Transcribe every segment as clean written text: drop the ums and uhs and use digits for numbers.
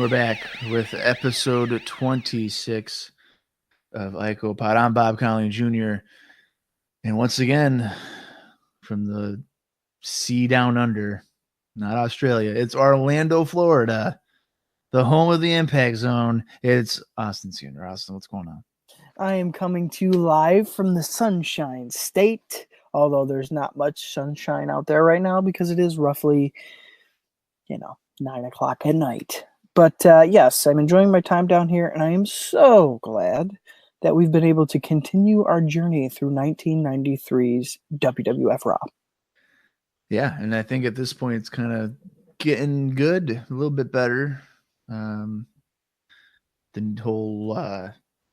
We're back with episode 26 of IcoPod. I'm Bob Conley Jr. And once again, from the sea down under, not Australia, it's Orlando, Florida, the home of the Impact Zone. It's Austin Sr. Austin, what's going on? I am coming to you live from the Sunshine State, although there's not much sunshine out there right now because it is roughly, 9 o'clock at night. But yes, I'm enjoying my time down here, and I am so glad that we've been able to continue our journey through 1993's WWF Raw. Yeah, and I think at this point it's kind of getting good, a little bit better. The whole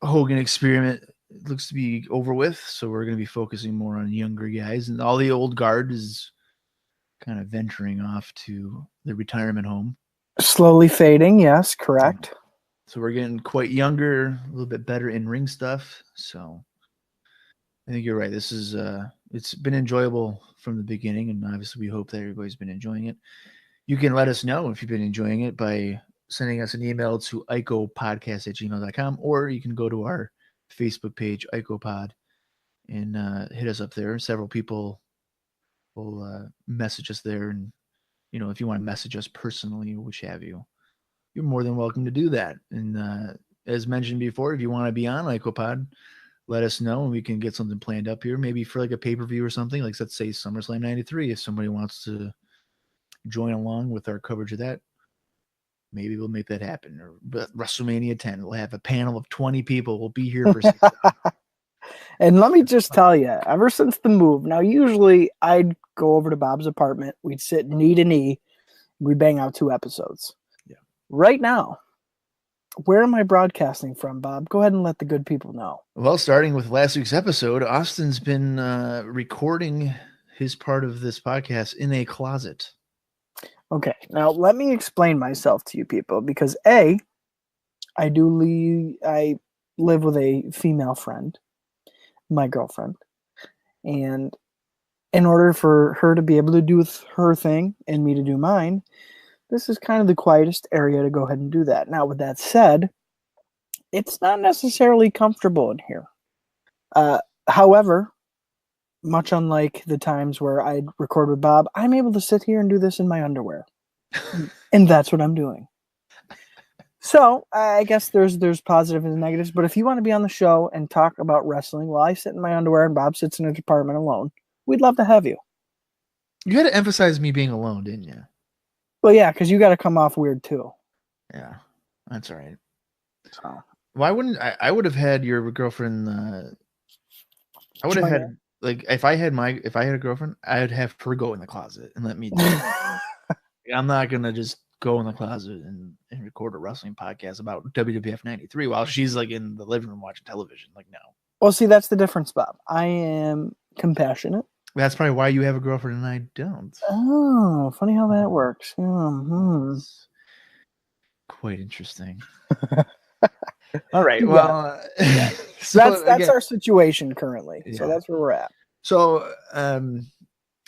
Hogan experiment looks to be over with, so we're going to be focusing more on younger guys, and all the old guard is kind of venturing off to the retirement home. Slowly fading, yes, correct. So we're getting quite younger, a little bit better in ring stuff. So I think you're right. This is it's been enjoyable from the beginning, and obviously we hope that everybody's been enjoying it. You can let us know if you've been enjoying it by sending us an email to icopodcast@gmail.com, or you can go to our Facebook page, IcoPod, and hit us up there. Several people will message us there, and if you want to message us personally, which have you, you're more than welcome to do that. And as mentioned before, if you want to be on IcoPod, let us know, and we can get something planned up here, maybe for like a pay-per-view or something, like let's say SummerSlam 93. If somebody wants to join along with our coverage of that, maybe we'll make that happen. Or WrestleMania 10, we'll have a panel of 20 people. We'll be here for 6 hours. And let me just tell you, ever since the move, now usually I'd go over to Bob's apartment, we'd sit knee to knee, we'd bang out 2 episodes. Yeah. Right now, where am I broadcasting from, Bob? Go ahead and let the good people know. Well, starting with last week's episode, Austin's been recording his part of this podcast in a closet. Okay, now let me explain myself to you people, because I live with a female friend, my girlfriend, and in order for her to be able to do her thing and me to do mine, this is kind of the quietest area to go ahead and do that. Now, with that said, it's not necessarily comfortable in here. However, much unlike the times where I'd record with Bob, I'm able to sit here and do this in my underwear. And that's what I'm doing. So I guess there's positives and negatives, but if you want to be on the show and talk about wrestling while I sit in my underwear and Bob sits in his apartment alone, we'd love to have you. You had to emphasize me being alone, didn't you? Well, yeah, because you got to come off weird too. Yeah, that's all right. So why wouldn't I would have had your girlfriend? I would have had like if I had a girlfriend, I'd have her go in the closet and let me do it. I'm not gonna just go in the closet and record a wrestling podcast about WWF 93 while she's like in the living room watching television. Like, no. Well, see, that's the difference, Bob. I am compassionate. That's probably why you have a girlfriend and I don't. Oh, funny how that works. Mm-hmm. Quite interesting. All right. Well, yeah. So that's our situation currently. Yeah. So that's where we're at. So,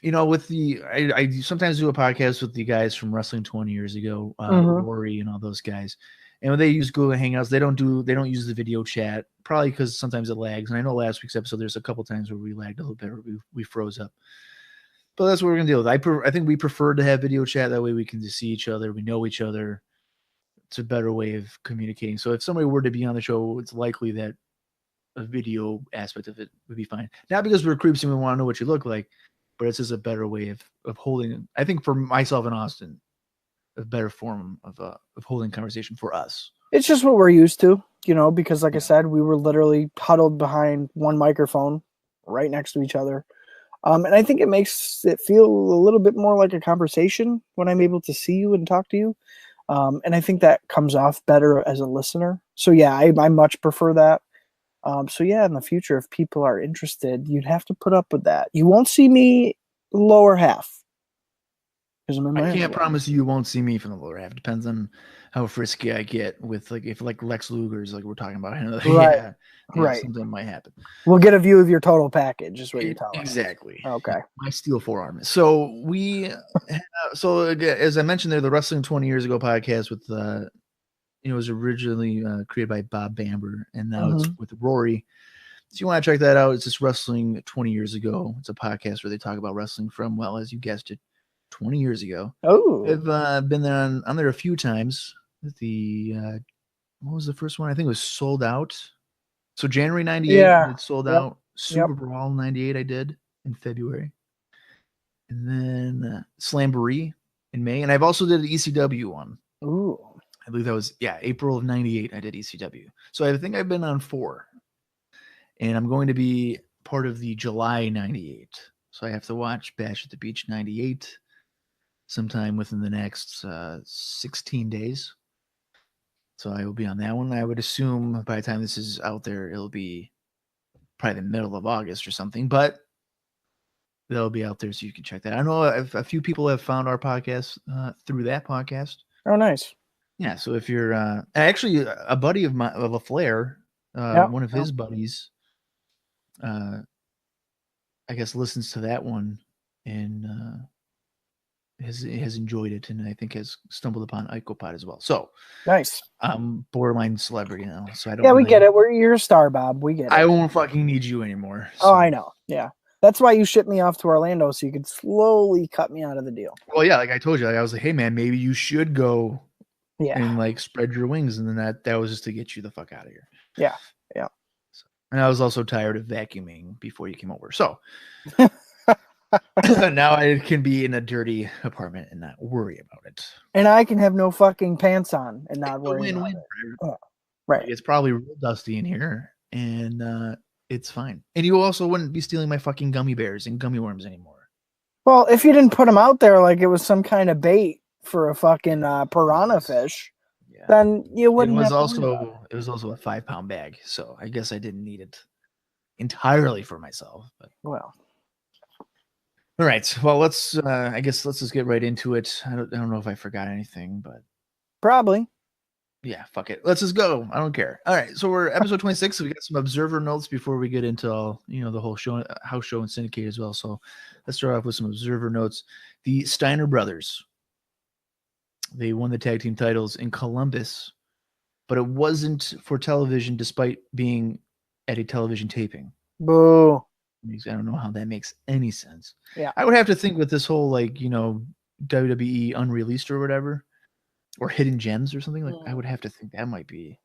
with I sometimes do a podcast with the guys from Wrestling 20 years ago, Rory and all those guys. And when they use Google Hangouts, they don't use the video chat, probably because sometimes it lags. And I know last week's episode, there's a couple times where we lagged a little bit, or we froze up. But that's what we're gonna deal with. I think we prefer to have video chat. That way we can just see each other, we know each other. It's a better way of communicating. So if somebody were to be on the show, it's likely that a video aspect of it would be fine. Not because we're creeps and we want to know what you look like, but it's just a better way of holding. I think for myself and Austin, a better form of holding conversation for us. It's just what we're used to, because like I said, we were literally huddled behind one microphone right next to each other. And I think it makes it feel a little bit more like a conversation when I'm able to see you and talk to you. And I think that comes off better as a listener. So yeah, I much prefer that. So yeah, in the future, if people are interested, you'd have to put up with that. You won't see me lower half. I can't promise you won't see me from the lower half. Depends on how frisky I get with if Lex Luger's like we're talking about. Right. Right. Something might happen. We'll get a view of your total package, is what you're telling us. Exactly. Okay. My steel forearm. So as I mentioned there, the Wrestling 20 Years Ago podcast with It was originally created by Bob Bamber, and now it's Mhm. with Rory. So you want to check that out? It's just Wrestling 20 Years Ago. It's a podcast where they talk about wrestling from, well, as you guessed it, 20 years ago. Oh, I've been there on there a few times. The what was the first one? I think it was Sold Out. So January 98, yeah. it sold Yep. out. Yep. Super Brawl 98, I did in February. And then Slamboree in May. And I've also did an ECW one. Ooh. I believe that was, April of 98, I did ECW. So I think I've been on 4. And I'm going to be part of the July 98. So I have to watch Bash at the Beach 98 sometime within the next 16 days. So I will be on that one. I would assume by the time this is out there, it'll be probably the middle of August or something, but they'll be out there so you can check that. I know a few people have found our podcast through that podcast. Oh, nice. Yeah, so if you're actually a buddy of a Flair, Yep. one of his buddies, I guess listens to that one and has enjoyed it, and I think has stumbled upon IcoPod as well. So Nice. I'm borderline celebrity now, so I don't. Yeah, we really, get it. You're a star, Bob. We get it. I won't fucking need you anymore. Oh, so. I know. Yeah. That's why you shipped me off to Orlando so you could slowly cut me out of the deal. Well, yeah, like I told you, I was like, hey man, maybe you should go Yeah. and like spread your wings, and then that was just to get you the fuck out of here. Yeah. Yeah. So, and I was also tired of vacuuming before you came over, so now I can be in a dirty apartment and not worry about it. And I can have no fucking pants on and not It's a worry about win-win. it. Oh, right. It's probably real dusty in here, and it's fine. And you also wouldn't be stealing my fucking gummy bears and gummy worms anymore. Well, if you didn't put them out there like it was some kind of bait for a fucking piranha fish, then you wouldn't It was have to worry about also a 5-pound bag, so I guess I didn't need it entirely for myself. But well, all right, well let's just get right into it. I don't know if I forgot anything, but probably. yeah, fuck it. Let's just go. I don't care. All right, so we're episode 26. So we got some observer notes before we get into all the whole show, house show, and syndicate as well. So let's start off with some observer notes. The Steiner brothers, they won the tag team titles in Columbus, but it wasn't for television, despite being at a television taping. Boo. I don't know how that makes any sense. Yeah. I would have to think with this whole WWE unreleased or whatever, or hidden gems or something, like I would have to think that might be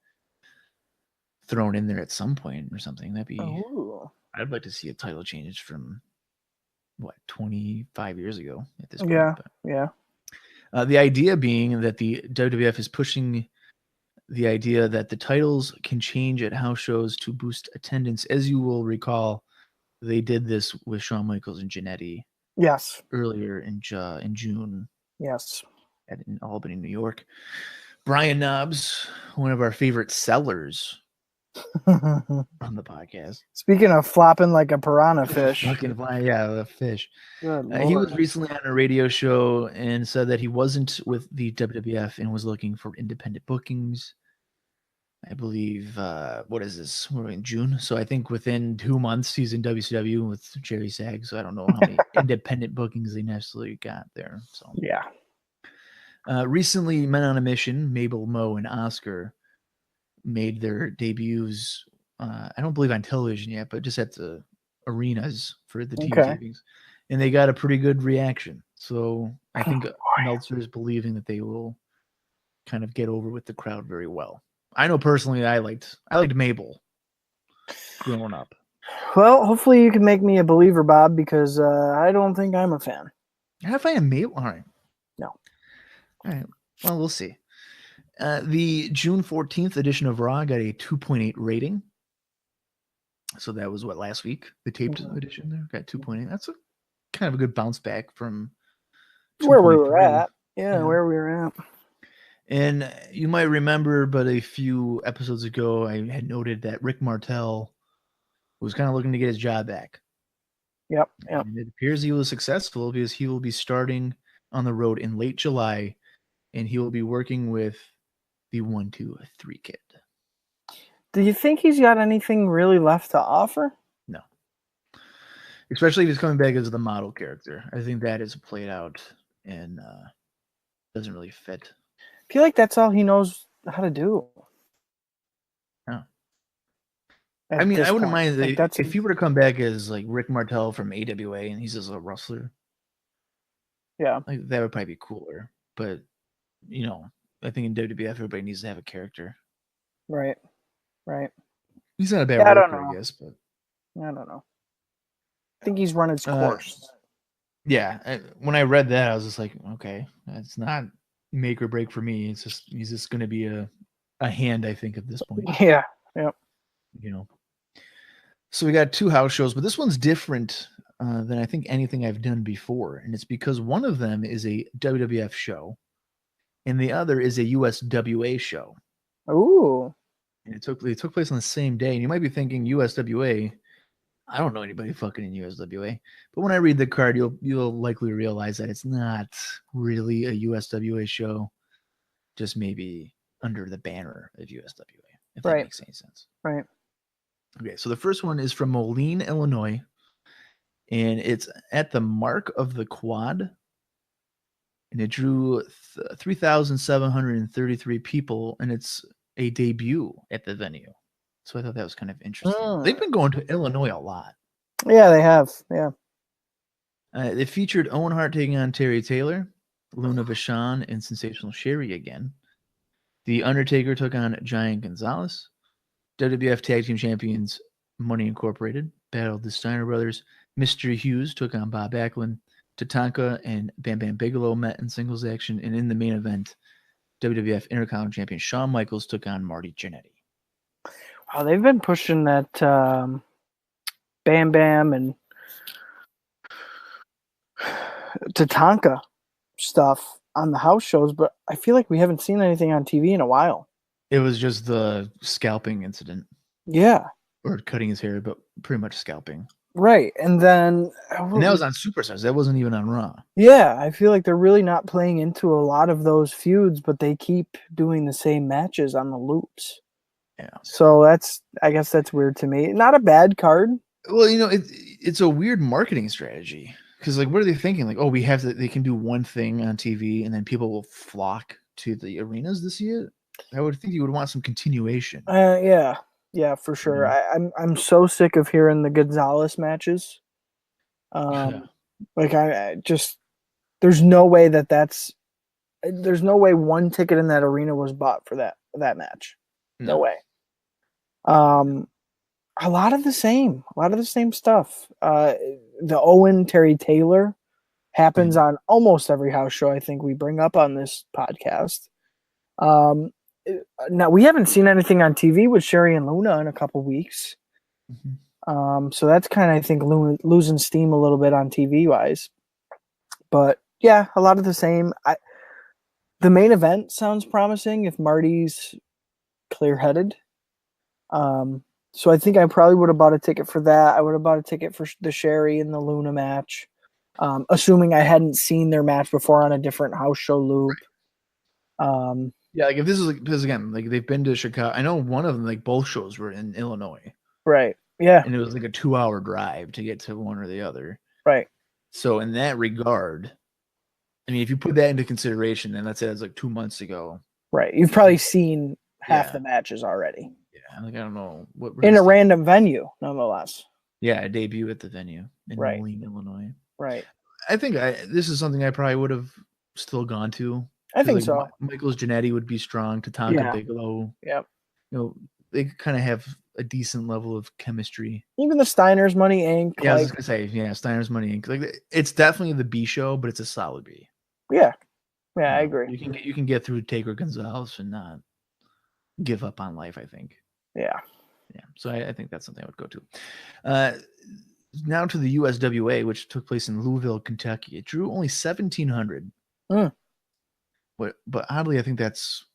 thrown in there at some point or something. That'd be. Ooh. I'd like to see a title change from 25 years ago at this point. Yeah. But, yeah. The idea being that the WWF is pushing the idea that the titles can change at house shows to boost attendance. As you will recall, they did this with Shawn Michaels and Jannetty. Yes. Earlier in June. Yes. In Albany, New York. Brian Knobs, one of our favorite sellers on the podcast. Speaking of flopping like a piranha fish. The fish. He was recently on a radio show and said that he wasn't with the WWF and was looking for independent bookings. I believe, what is this? We're in June. So I think within 2 months, he's in WCW with Jerry Sag. So I don't know how many independent bookings they necessarily got there. So yeah. Recently, Men on a Mission, Mabel, Mo, and Oscar made their debuts. I don't believe on television yet, but just at the arenas for the TV tapings. And they got a pretty good reaction. So I think Meltzer is believing that they will kind of get over with the crowd very well. I know personally I liked Mabel growing up. Well, hopefully you can make me a believer, Bob, because I don't think I'm a fan. If I am Mabel, all right. No. All right. Well, we'll see. The June 14th edition of Raw got a 2.8 rating. So that was last week? The taped edition there got 2.8. That's a kind of a good bounce back from where we were at. Yeah, where we were at. And you might remember, but a few episodes ago, I had noted that Rick Martel was kind of looking to get his job back. Yep. And it appears he was successful because he will be starting on the road in late July, and he will be working with the 1, 2, 3 kid. Do you think he's got anything really left to offer? No. Especially if he's coming back as the model character. I think that is played out and doesn't really fit. I feel like that's all he knows how to do. Yeah. At I mean, this I wouldn't point. mind Like that's if he were to come back as like Rick Martel from AWA and he's just a wrestler. yeah. Like that would probably be cooler. But you know, I think in WWF everybody needs to have a character. Right. Right. He's not a bad Yeah, I don't worker, I know. guess. But I don't know. I think he's run its course. yeah, when I read that, I was just like, okay, that's not make or break for me. It's just he's just going to be a hand, I think, at this point. Yeah. Yep. You know. So we got 2 house shows, but this one's different than I think anything I've done before, and it's because one of them is a WWF show, and the other is a USWA show. Ooh. And it took place on the same day. And you might be thinking USWA. I don't know anybody fucking in USWA, but when I read the card, you'll likely realize that it's not really a USWA show, just maybe under the banner of USWA, if that Right. makes any sense. Right. Okay, so the first one is from Moline, Illinois, and it's at the Mark of the Quad, and it drew 3,733 people, and it's a debut at the venue. So I thought that was kind of interesting. They've been going to Illinois a lot. Yeah, they have. Yeah. It featured Owen Hart taking on Terry Taylor, Luna Vachon, and Sensational Sherry again. The Undertaker took on Giant Gonzalez. WWF Tag Team Champions Money Incorporated battled the Steiner Brothers. Mr. Hughes took on Bob Backlund. Tatanka and Bam Bam Bigelow met in singles action. And in the main event, WWF Intercontinental Champion Shawn Michaels took on Marty Jannetty. Wow, they've been pushing that Bam Bam and Tatanka stuff on the house shows, but I feel like we haven't seen anything on TV in a while. It was just the scalping incident. Yeah. Or cutting his hair, but pretty much scalping. Right. And then And that was on Superstars. That wasn't even on Raw. Yeah, I feel like they're really not playing into a lot of those feuds, but they keep doing the same matches on the loops. Yeah. So I guess that's weird to me. Not a bad card. Well, you know, it's a weird marketing strategy because, like, what are they thinking? Like, oh, they can do one thing on TV and then people will flock to the arenas to see it. I would think you would want some continuation. Yeah, for sure. I'm so sick of hearing the Gonzalez matches. Like I just there's no way there's no way one ticket in that arena was bought for that match. No way. A lot of the same stuff. The Owen Terry Taylor happens on almost every house show I think we bring up on this podcast. Now we haven't seen anything on TV with Sherry and Luna in a couple weeks. So that's kind of, I think, losing steam a little bit on TV wise. But yeah, a lot of the same. The main event sounds promising if Marty's clear-headed. So I think I probably would have bought a ticket for that. I would have bought a ticket for the Sherry and the Luna match, assuming I hadn't seen their match before on a different house show loop. Yeah, like if this is because again, like they've been to Chicago. I know one of them, like both shows were in Illinois. Right. Yeah. And it was like a 2-hour drive to get to one or the other. Right. So in that regard, I mean, if you put that into consideration, then let's say it's like 2 months ago. Right. You've probably seen half the matches already. Yeah. Like, I don't know what. In a random venue, nonetheless. Yeah. A debut at the venue in Moline, Illinois. Right. I think this is something I probably would have still gone to. I think like, so. Michael's Jannetty would be strong. Tatanka Bigelow. Yep. You know, they kind of have a decent level of chemistry. Even the Steiner's Money Inc. Yeah, I was just gonna say, Steiner's Money Inc. Like, it's definitely the B show, but it's a solid B. Yeah, I agree. You can get through Taker Gonzalez and not give up on life, I think. Yeah. So I think that's something I would go to. Now to the USWA, which took place in Louisville, Kentucky. It drew only 1,700. But oddly, I think that's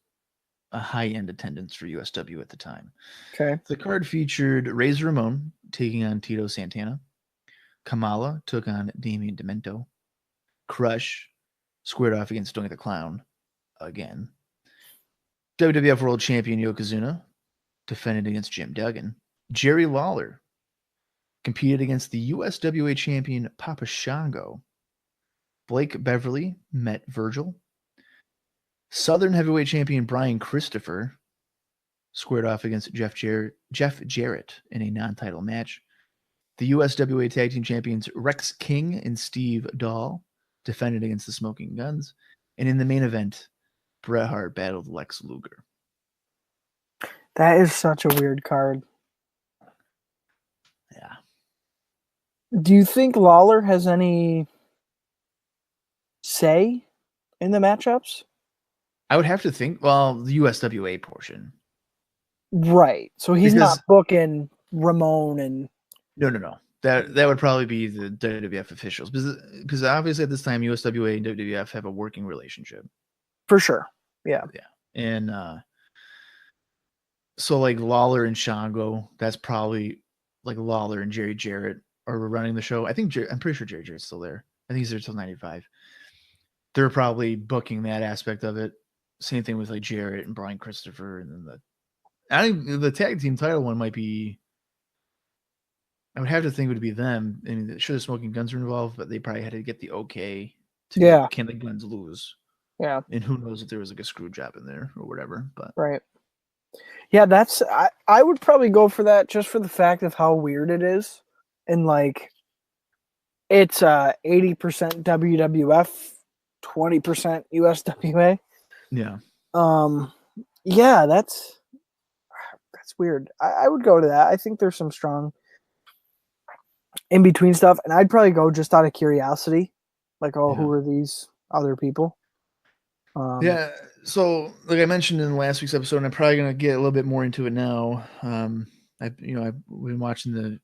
a high-end attendance for USW at the time. Okay. The card featured Razor Ramon taking on Tito Santana. Kamala took on Damien Demento. Crush squared off against Doink the Clown again. WWF World Champion Yokozuna defended against Jim Duggan. Jerry Lawler competed against the USWA champion Papa Shango. Blake Beverly met Virgil. Southern heavyweight champion Brian Christopher squared off against Jeff Jarrett in a non-title match. The USWA Tag Team Champions Rex King and Steve Dahl defended against the Smoking Guns. And in the main event, Bret Hart battled Lex Luger. That is such a weird card. Yeah. Do you think Lawler has any say in the matchups? I would have to think, well, the USWA portion. Right. So he's not booking Ramon and... No. That would probably be the WWF officials. Because obviously at this time, USWA and WWF have a working relationship. For sure. Yeah. And so like Lawler and Shango, that's probably like Lawler and Jerry Jarrett are running the show. I'm pretty sure Jerry Jarrett's still there. I think he's there till 95. They're probably booking that aspect of it. Same thing with like Jarrett and Brian Christopher. And then the tag team title one might be, I would have to think it would be them. I mean, sure, the Smoking Guns are involved, but they probably had to get the okay to can the Guns lose? Yeah. And who knows if there was like a screw job in there or whatever. But right. Yeah, I would probably go for that just for the fact of how weird it is. And like it's 80% WWF, 20% USWA. Yeah. Yeah, that's weird. I would go to that. I think there's some strong in between stuff, and I'd probably go just out of curiosity, like, who are these other people? Yeah. So, like I mentioned in last week's episode, and I'm probably gonna get a little bit more into it now. I've been watching the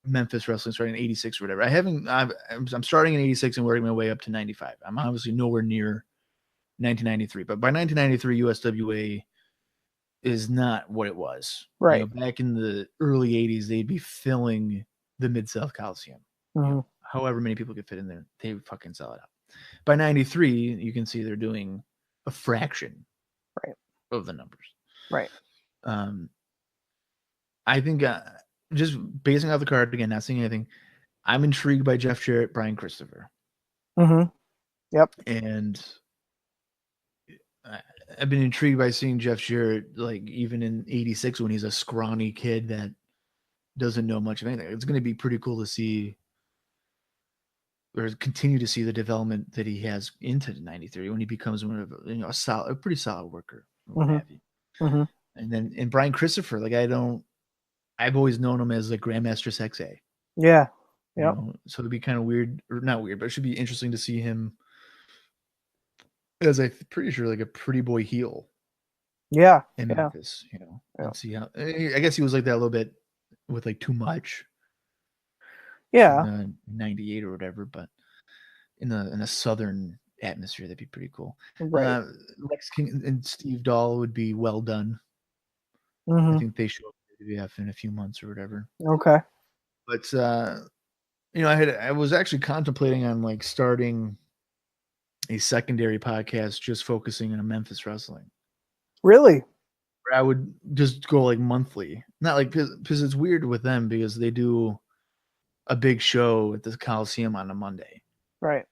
Memphis wrestling starting in '86 or whatever. I'm starting in '86 and working my way up to '95. I'm obviously nowhere near 1993, but by 1993, USWA is not what it was. Right. Back in the early '80s, they'd be filling the Mid-South Coliseum. However many people could fit in there, they would fucking sell it out. By 93, you can see they're doing a fraction of the numbers. Right. I think just basing off the card, again, not seeing anything, I'm intrigued by Jeff Jarrett, Brian Christopher. Yep. And I've been intrigued by seeing Jeff Jarrett, like even in '86 when he's a scrawny kid that doesn't know much of anything. It's going to be pretty cool to see or continue to see the development that he has into '93 when he becomes one of a pretty solid worker. What have you. And then in Brian Christopher, like I've always known him as like Grandmaster Sexay. Yeah. Yeah. So it'd be kind of weird, or not weird, but it should be interesting to see him as I'm pretty sure like a pretty boy heel. Yeah. In Memphis, and see how. I guess he was like that a little bit with like Too Much. Yeah. 98 or whatever, but in a southern atmosphere, that'd be pretty cool. Right. Lex King and Steve Dahl would be well done. I think they show up at WWF in a few months or whatever. Okay. But I was actually contemplating on like starting a secondary podcast just focusing on Memphis wrestling. Really? Where I would just go like monthly, not like because it's weird with them because they do a big show at the Coliseum on a Monday. Right.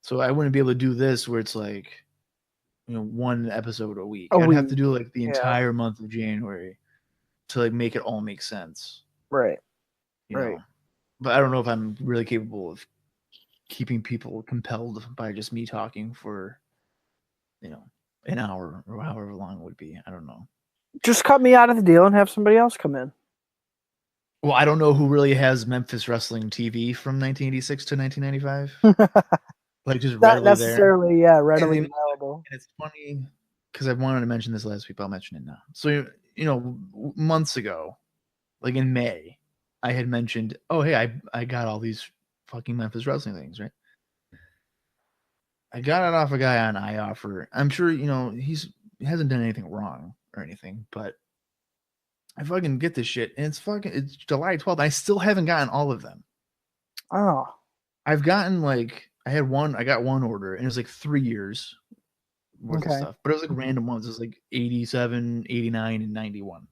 So I wouldn't be able to do this where it's like, one episode a week. I'd have to do like the entire month of January to like make it all make sense. Right. You know? But I don't know if I'm really capable of keeping people compelled by just me talking for, an hour or however long it would be. I don't know. Just cut me out of the deal and have somebody else come in. Well, I don't know who really has Memphis Wrestling TV from 1986 to 1995. Like just not readily necessarily, there. Readily available. And it's funny because I wanted to mention this last week, but I'll mention it now. So, months ago, like in May, I had mentioned, oh, hey, I got all these fucking Memphis Wrestling things, right? I got it off a guy on iOffer. I'm sure, he hasn't done anything wrong or anything, but I fucking get this shit. And it's July 12th. I still haven't gotten all of them. Oh. I've gotten I got one order and it was like 3 years worth of stuff, but it was like random ones. It was like 87, 89, and 91.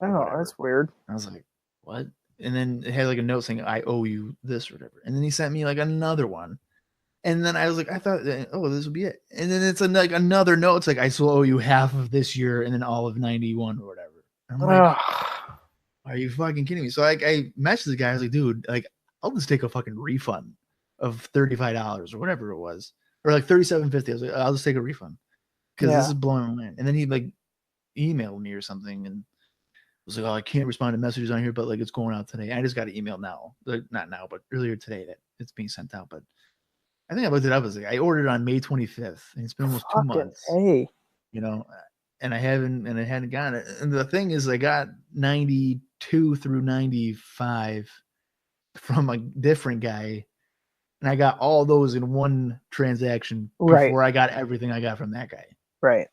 Oh, that's weird. I was like, what? And then it had like a note saying, I owe you this or whatever. And then he sent me like another one. And then I was like, I thought, oh, this would be it. And then it's like another note. It's like, I still owe you half of this year and then all of 91 or whatever. And I'm like, are you fucking kidding me? So I messaged the guy. I was like, dude, like, I'll just take a fucking refund of $35 or whatever it was, or like $37.50. I was like, I'll just take a refund because this is blowing my mind. And then he like emailed me or something and was like, oh, I can't respond to messages on here, but like it's going out today. I just got an email now, like, not now, but earlier today that it's being sent out. But I think I looked it up. I was like, I ordered it on May 25th, and it's been almost 2 months. Hey, you know, and I hadn't gotten it. And the thing is, I got 92 through 95 from a different guy, and I got all those in one transaction before I got everything I got from that guy. Right.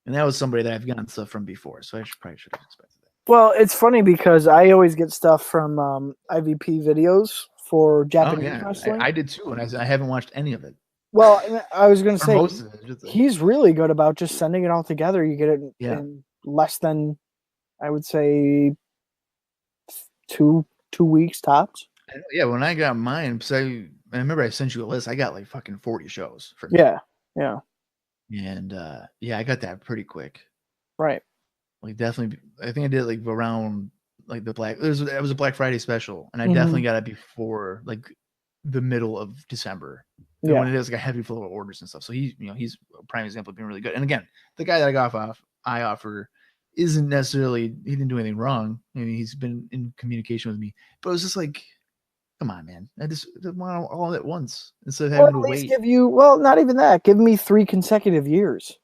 And that was somebody that I've gotten stuff from before, so I probably should have expected that. Well, it's funny because I always get stuff from IVP videos for Japanese wrestling. I did too, and I haven't watched any of it. Well, I was going to say, most of it, he's really good about just sending it all together. You get it in less than, I would say, two weeks tops. Yeah, when I got mine, because I remember I sent you a list. I got like fucking 40 shows for me. Yeah. And I got that pretty quick. Right. Like definitely, I think I did it like around like it was a Black Friday special, and I definitely got it before like the middle of December. Yeah. When it is like a heavy flow of orders and stuff. So he's a prime example of being really good. And again, the guy that I offer isn't necessarily, he didn't do anything wrong. I mean, he's been in communication with me, but it was just like, come on, man. I just want all at once instead of having to wait. Give you, not even that. Give me 3 consecutive years.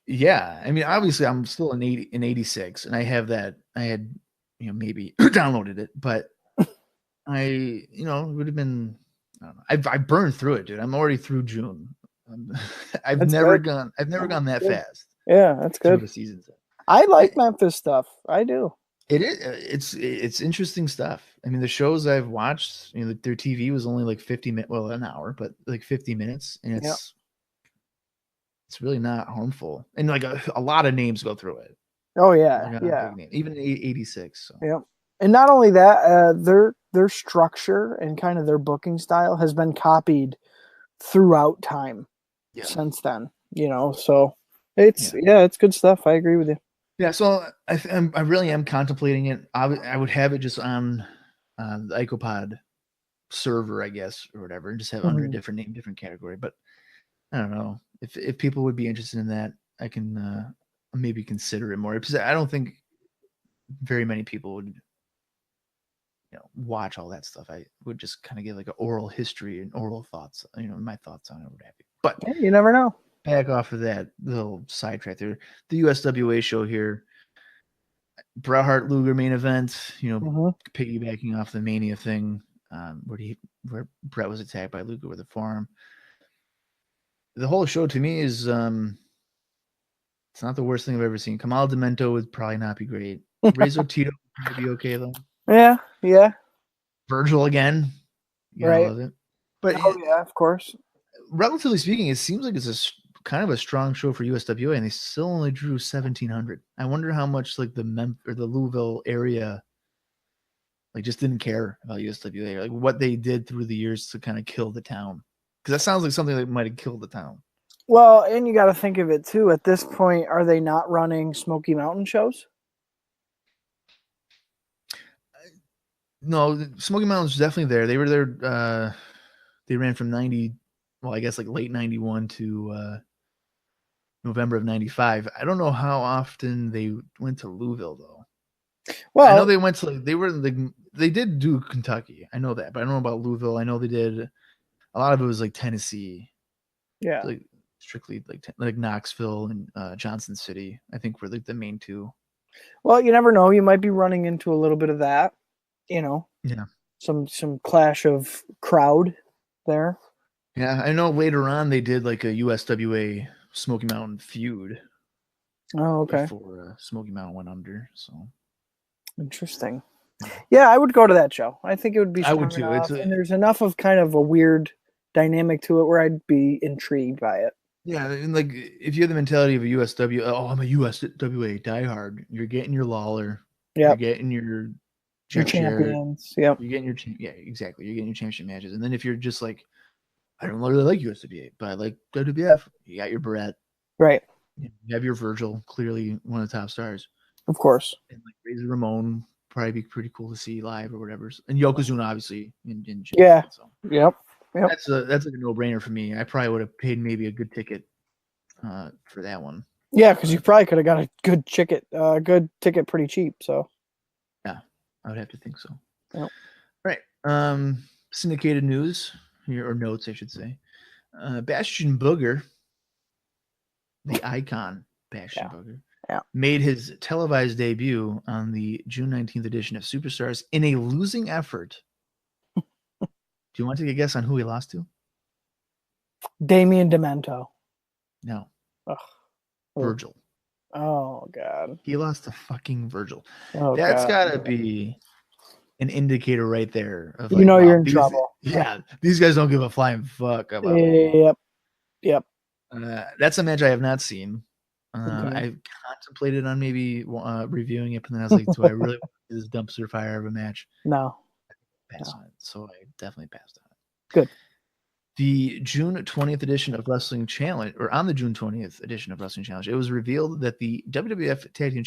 Yeah. I mean, obviously I'm still in 86 and I have that. I had, maybe downloaded it, but it would have been, I don't know. I burned through it, dude. I'm already through June. I've never gone that fast. Yeah, that's good. The seasons. I like Memphis stuff. I do. It is. It's interesting stuff. I mean, the shows I've watched, their TV was only like 50 minutes, well, an hour, but like 50 minutes, and it's really not harmful. And like a lot of names go through it. Oh yeah. Even 86. So. Yeah. And not only that, their structure and kind of their booking style has been copied throughout time since then. So it's it's good stuff. I agree with you. Yeah, so I really am contemplating it. I would have it just on the IcoPod server, I guess, or whatever, and just have under a different name, different category. But I don't know if people would be interested in that. I can maybe consider it more because I don't think very many people would watch all that stuff. I would just kind of give like an oral history and oral thoughts, my thoughts on it, what have you. But you never know. Back off of that little sidetrack there. The USWA show here, Bret Hart Luger main event. Piggybacking off the Mania thing, where Bret was attacked by Luger with a forearm. The whole show to me is it's not the worst thing I've ever seen. Kamal Demento would probably not be great. Razor Tito would be okay though. Yeah. Virgil again. I love it. But of course. Relatively speaking, it seems like it's a kind of a strong show for USWA, and they still only drew 1,700. I wonder how much like the Louisville area like just didn't care about USWA, like what they did through the years to kind of kill the town. Because that sounds like something that might have killed the town. Well, and you got to think of it too. At this point, are they not running Smoky Mountain shows? No, Smoky Mountain's definitely there. They were there. They ran from 90, well, I guess like late 91 to November of 95. I don't know how often they went to Louisville though. Well, I know they went to they did do Kentucky. I know that, but I don't know about Louisville. I know they did a lot of it was like Tennessee. Yeah. Like strictly like Knoxville and Johnson City, I think were like the main two. Well, you never know. You might be running into a little bit of that, Yeah. Some clash of crowd there. Yeah, I know later on they did like a USWA Smoky Mountain feud. Oh, okay. Before Smoky Mountain went under, so interesting. Yeah, I would go to that show. I think it would be strong I would too. Enough, and there's enough of kind of a weird dynamic to it where I'd be intrigued by it. Yeah, and like if you have the mentality of a USW, oh, I'm a USWA diehard. You're getting your Lawler. Yeah. You're getting your champions. Yep. You're getting your exactly. You're getting your championship matches, and then if you're just like I don't really like USWA, but I like WWF. You got your Barrett. Right. You have your Virgil, clearly one of the top stars. Of course. And like Razor Ramon, probably be pretty cool to see live or whatever. And Yokozuna, obviously, in Yeah. Japan. So Yep. that's like a no-brainer for me. I probably would have paid maybe a good ticket for that one. Yeah, because you probably could have got a good ticket pretty cheap. So yeah, I would have to think so. Yep. Right. Syndicated news here, or notes, I should say. Bastion Booger, the icon Bastion Booger, made his televised debut on the June 19th edition of Superstars in a losing effort. Do you want to take a guess on who he lost to? Damien Demento. No. Ugh. Virgil. Oh, God. He lost to fucking Virgil. Oh, That's God. got to be an indicator right there of like, wow, you're in trouble. Yeah, these guys don't give a flying fuck about Yep. That's a match I have not seen. Okay. I contemplated on maybe reviewing it, but then I was like, do I really want this dumpster fire of a match? No. Passed on it, so I definitely passed on it. Good. The June 20th edition of Wrestling Challenge, or on the June 20th edition of Wrestling Challenge, it was revealed that the WWF Tag Team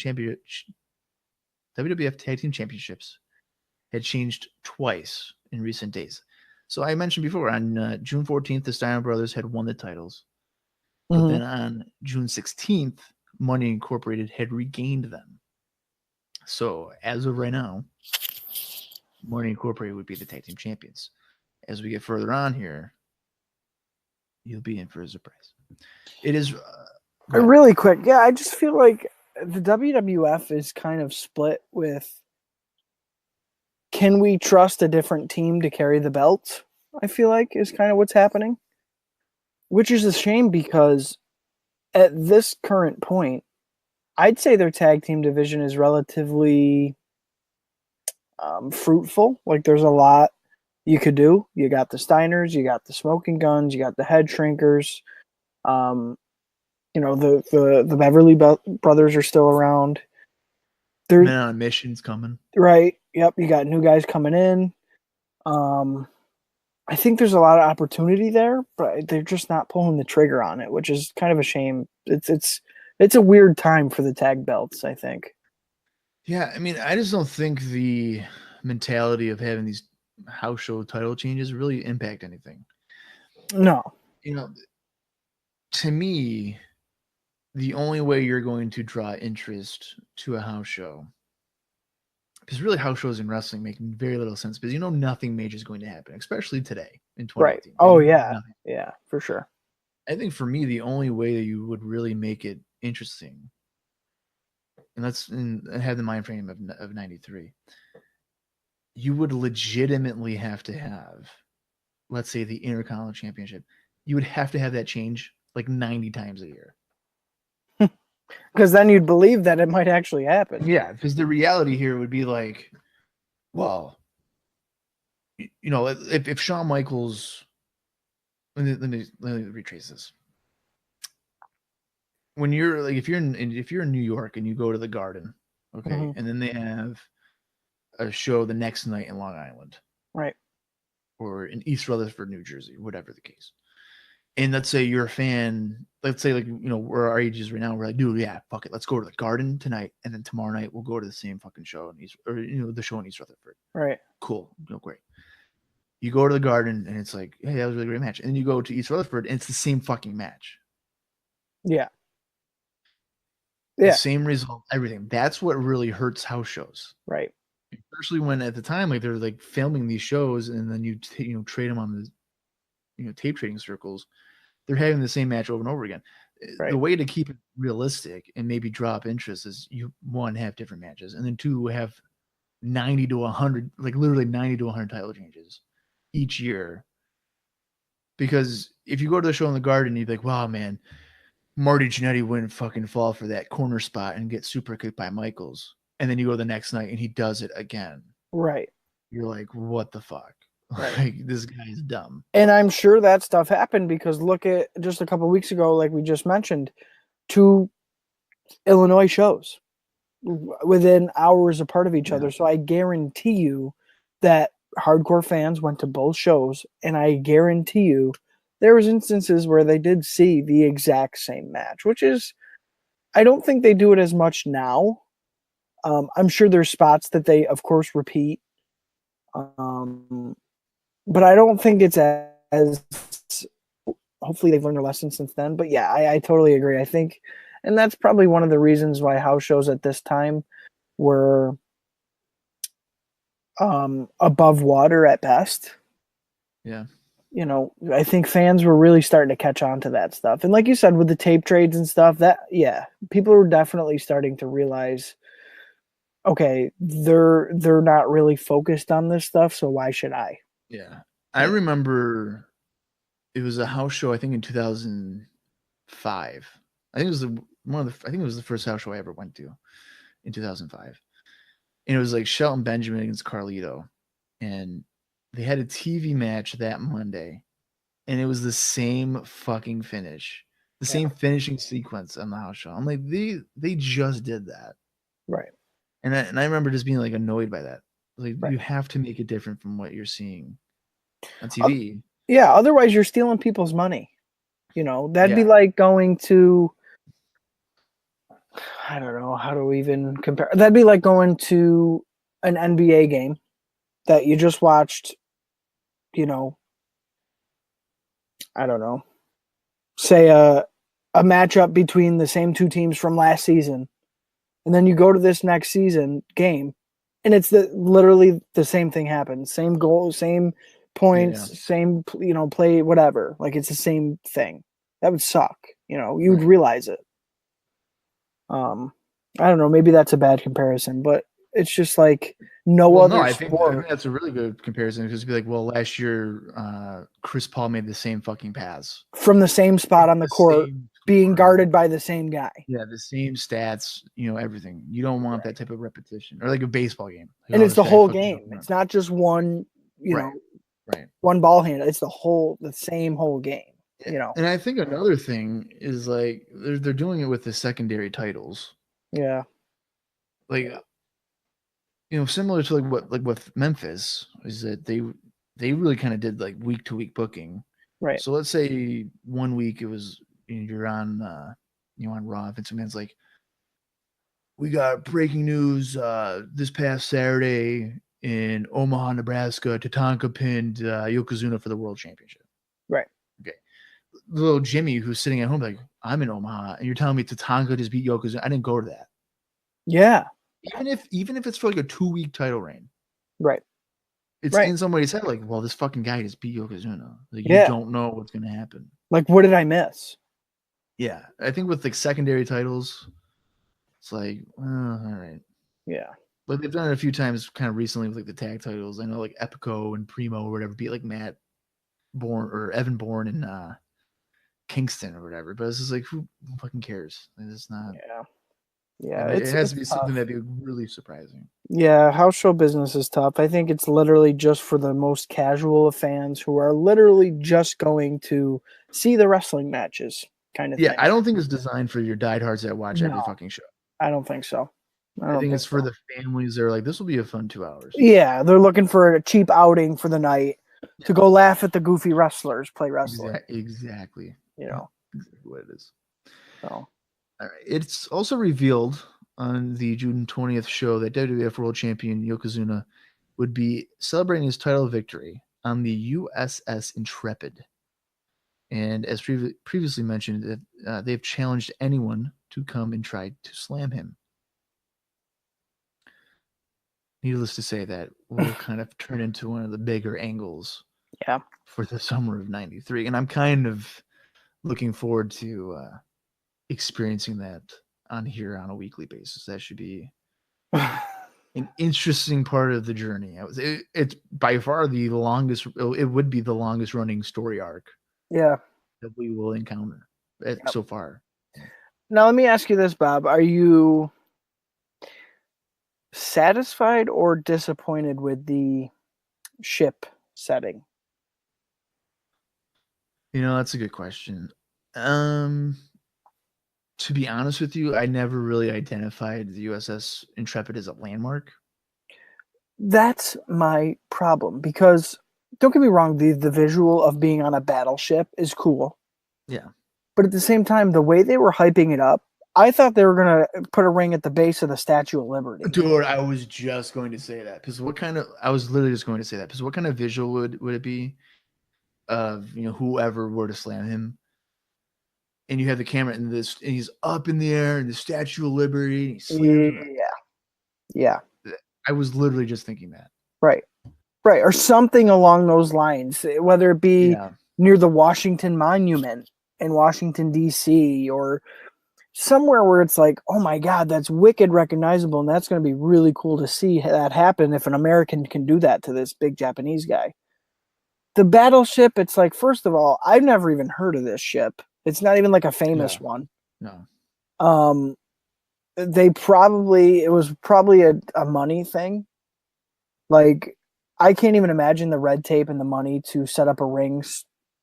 Championships had changed twice in recent days. So I mentioned before, on June 14th, the Steiner brothers had won the titles. But then on June 16th, Money Incorporated had regained them. So as of right now, Money Incorporated would be the tag team champions. As we get further on here, you'll be in for a surprise. It is really quick. Yeah, I just feel like the WWF is kind of split with, can we trust a different team to carry the belts? I feel like is kind of what's happening, which is a shame because at this current point, I'd say their tag team division is relatively fruitful. Like there's a lot you could do. You got the Steiners, you got the Smoking Guns, you got the Head Shrinkers. The Beverly brothers are still around. Men on Mission's coming. Right. Yep. You got new guys coming in. I think there's a lot of opportunity there, but they're just not pulling the trigger on it, which is kind of a shame. It's a weird time for the tag belts, I think. Yeah, I mean, I just don't think the mentality of having these house show title changes really impact anything. No. To me, the only way you're going to draw interest to a house show, because really house shows in wrestling make very little sense because nothing major is going to happen, especially today in 2018. Right. Oh, yeah. Nothing. Yeah, for sure. I think for me, the only way that you would really make it interesting, and have the mind frame of 93, you would legitimately have to have, let's say, the Intercontinental Championship. You would have to have that change like 90 times a year. Because then you'd believe that it might actually happen. Yeah, because the reality here would be like, well, if Shawn Michaels, let me retrace this. When you're like, if you're in New York and you go to the Garden, okay, and then they have a show the next night in Long Island, right, or in East Rutherford, New Jersey, whatever the case. And let's say you're a fan, let's say where our age is right now, we're like, dude, yeah, fuck it, let's go to the Garden tonight, and then tomorrow night we'll go to the same fucking show the show in East Rutherford. Right. Cool. Great. You go to the Garden and it's like, hey, that was a really great match. And then you go to East Rutherford and it's the same fucking match. Yeah. The same result, everything. That's what really hurts house shows. Right. Especially when at the time, like they're like filming these shows and then you trade them on the tape trading circles. They're having the same match over and over again. Right. The way to keep it realistic and maybe drop interest is you, one, have different matches, and then two, have 90 to 100, like literally 90 to 100 title changes each year. Because if you go to the show in the Garden, you'd be like, wow, man, Marty Jannetty wouldn't fucking fall for that corner spot and get super kicked by Michaels. And then you go the next night and he does it again. Right. You're like, what the fuck? Right. Like, this guy's dumb. And I'm sure that stuff happened because look at just a couple of weeks ago, like we just mentioned, 2 Illinois shows within hours apart of each other. So I guarantee you that hardcore fans went to both shows, and I guarantee you there was instances where they did see the exact same match, which is, I don't think they do it as much now. I'm sure there's spots that they, of course, repeat. But I don't think it's as hopefully they've learned their lesson since then. But yeah, I totally agree. I think, and that's probably one of the reasons why house shows at this time were above water at best. Yeah. You know, I think fans were really starting to catch on to that stuff. And like you said, with the tape trades and stuff, that, yeah, people were definitely starting to realize, okay, they're not really focused on this stuff, so why should I? Yeah. I remember it was a house show, I think in 2005. I think it was I think it was the first house show I ever went to in 2005. And it was like Shelton Benjamin against Carlito. And they had a TV match that Monday. And it was the same fucking finish. The same finishing sequence on the house show. I'm like, they just did that. Right. And I remember just being like annoyed by that. Like, you have to make it different from what you're seeing on TV. Yeah, otherwise you're stealing people's money. You know, that'd be like going to, I don't know how to even compare. That'd be like going to an NBA game that you just watched, you know, I don't know, say a matchup between the same two teams from last season. And then you go to this next season game and it's literally the same thing happens. Same goal, same points, same, you know, play, whatever. Like, it's the same thing. That would suck. You know, you'd realize it. I don't know. Maybe that's a bad comparison, but it's just like I think that's a really good comparison, because it'd be like, well, last year, Chris Paul made the same fucking pass from the same spot on the court, being guarded by the same guy. Yeah, the same stats, you know, everything. You don't want that type of repetition, or like a baseball game. Like, and it's the whole game. It's not just one, you know, one ball handle. It's the same whole game. You know, and I think another thing is like they're doing it with the secondary titles. Yeah, like, you know, similar to like with Memphis, is that they really kind of did like week to week booking. Right. So let's say 1 week it was, you're on Raw. Vince McMahon's like, we got breaking news this past Saturday in Omaha, Nebraska. Tatanka pinned Yokozuna for the World Championship. Right. Okay. Little Jimmy, who's sitting at home, like, I'm in Omaha, and you're telling me Tatanka just beat Yokozuna. I didn't go to that. Yeah. Even if it's for like a 2-week title reign. Right. It's in somebody's head, like, well, this fucking guy just beat Yokozuna. Like, you don't know what's gonna happen. Like, what did I miss? Yeah. I think with like secondary titles, it's like, all right. Yeah. But they've done it a few times kind of recently with like the tag titles. I know like Epico and Primo or whatever beat like Matt Bourne or Evan Bourne in Kingston or whatever. But it's just like, who fucking cares? Like, it's not. Yeah. It has to be something that'd be really surprising. Yeah, house show business is tough. I think it's literally just for the most casual of fans who are literally just going to see the wrestling matches, kind of thing. I don't think it's designed for your diehards that watch every fucking show. I don't think so. I think it's for the families that are like, this will be a fun 2 hours. Yeah, they're looking for a cheap outing for the night to go laugh at the goofy wrestlers play wrestling. Exactly. You know, exactly what it is. So, all right. It's also revealed on the June 20th show that WWF World Champion Yokozuna would be celebrating his title victory on the USS Intrepid. And as previously mentioned, they've challenged anyone to come and try to slam him. Needless to say, that will kind of turn into one of the bigger angles for the summer of '93. And I'm kind of looking forward to experiencing that on here on a weekly basis. That should be an interesting part of the journey. It's by far the longest. It would be the longest running story arc. Yeah, that we will encounter so far. Now let me ask you this, Bob: are you satisfied or disappointed with the ship setting? You know, that's a good question. To be honest with you, I never really identified the USS Intrepid as a landmark. That's my problem, because don't get me wrong, the visual of being on a battleship is cool. Yeah. But at the same time, the way they were hyping it up, I thought they were going to put a ring at the base of the Statue of Liberty. Dude, I was just going to say that. Because I was literally just going to say that. Because what kind of visual would it be of, whoever were to slam him? And you have the camera and he's up in the air in the Statue of Liberty. And he slams him. Yeah. I was literally just thinking that. Right. Or something along those lines, whether it be near the Washington Monument in Washington, D.C., or somewhere where it's like, oh my God, that's wicked recognizable. And that's going to be really cool to see that happen if an American can do that to this big Japanese guy. The battleship, it's like, first of all, I've never even heard of this ship. It's not even like a famous one. No. It was probably a money thing. Like, I can't even imagine the red tape and the money to set up a ring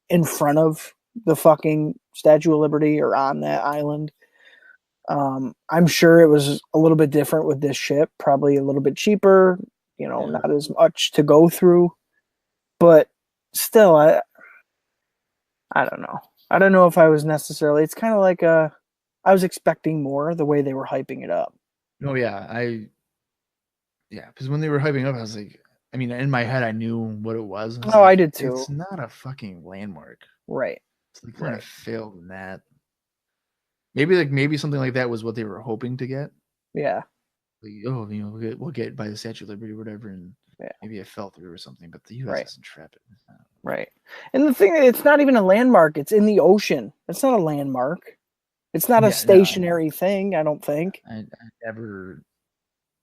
in front of the fucking Statue of Liberty or on that island. I'm sure it was a little bit different with this ship, probably a little bit cheaper, not as much to go through. But still, I don't know. I don't know if I was necessarily, it's kind of like I was expecting more the way they were hyping it up. Oh, yeah. Because when they were hyping up, I was like, in my head, I knew what it was. I did too. It's not a fucking landmark. Right. It's like kind of failed in that. Maybe something like that was what they were hoping to get. Yeah. Like, we'll get by the Statue of Liberty or whatever, and maybe it fell through or something. But the USS Intrepid. Right. And the thing, it's not even a landmark. It's in the ocean. It's not a landmark. It's not a stationary thing, I don't think. I never...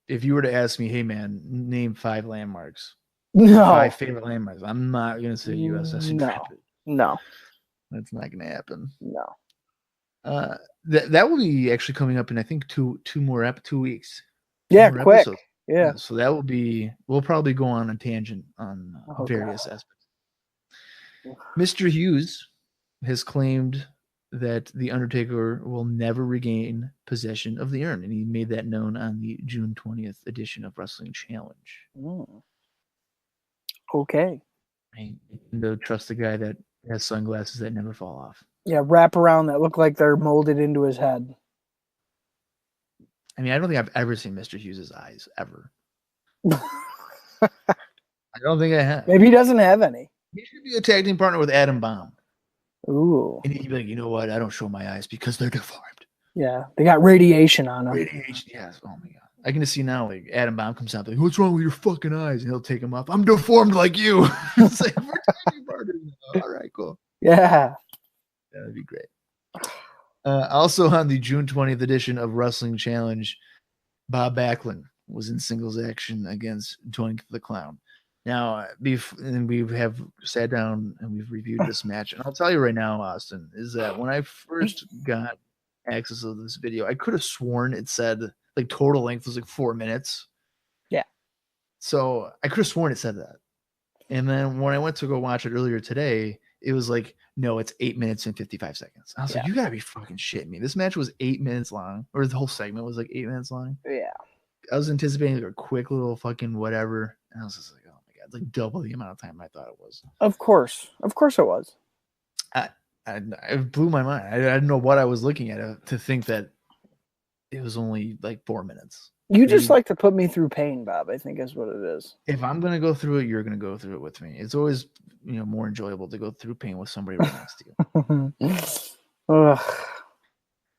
If you were to ask me, hey man, name 5 landmarks. No. 5 favorite landmarks. I'm not gonna say USS Intrepid. No. That's not gonna happen. No. That will be actually coming up in I think 2 weeks. Yeah, quick. Episodes. Yeah. So that will be. We'll probably go on a tangent on various aspects. Mr. Hughes has claimed that the Undertaker will never regain possession of the urn, and he made that known on the June 20th edition of Wrestling Challenge. Okay. To trust the guy that has sunglasses that never fall off. Yeah, wrap around that look like they're molded into his head. I don't think I've ever seen Mr. Hughes' eyes, ever. I don't think I have. Maybe he doesn't have any. He should be a tag team partner with Adam Bomb. Ooh. And he'd be like, you know what? I don't show my eyes because they're deformed. Yeah, they got radiation on them. Radiation, yes. Oh my God. I can just see now, like, Adam Bomb comes out, like, what's wrong with your fucking eyes? And he'll take them off. I'm deformed like you. It's like, we're tag team partners now. All right, cool. Yeah. That'd be great. Also on the June 20th edition of Wrestling Challenge, Bob Backlund was in singles action against Doink the Clown. Now, we have sat down and we've reviewed this match. And I'll tell you right now, Austin, is that when I first got access to this video, I could have sworn it said, like, total length was like 4 minutes. Yeah. So I could have sworn it said that. And then when I went to go watch it earlier today, it was like, no, it's 8 minutes and 55 seconds. I was like, you gotta be fucking shitting me. This match was 8 minutes long, or the whole segment was like 8 minutes long. Yeah. I was anticipating like a quick little fucking whatever. And I was just like, oh my God, it's like double the amount of time I thought it was. Of course it was. It blew my mind. I didn't know what I was looking at to think that it was only like 4 minutes. You just like to put me through pain, Bob, I think is what it is. If I'm going to go through it, you're going to go through it with me. It's always, more enjoyable to go through pain with somebody right next to you. All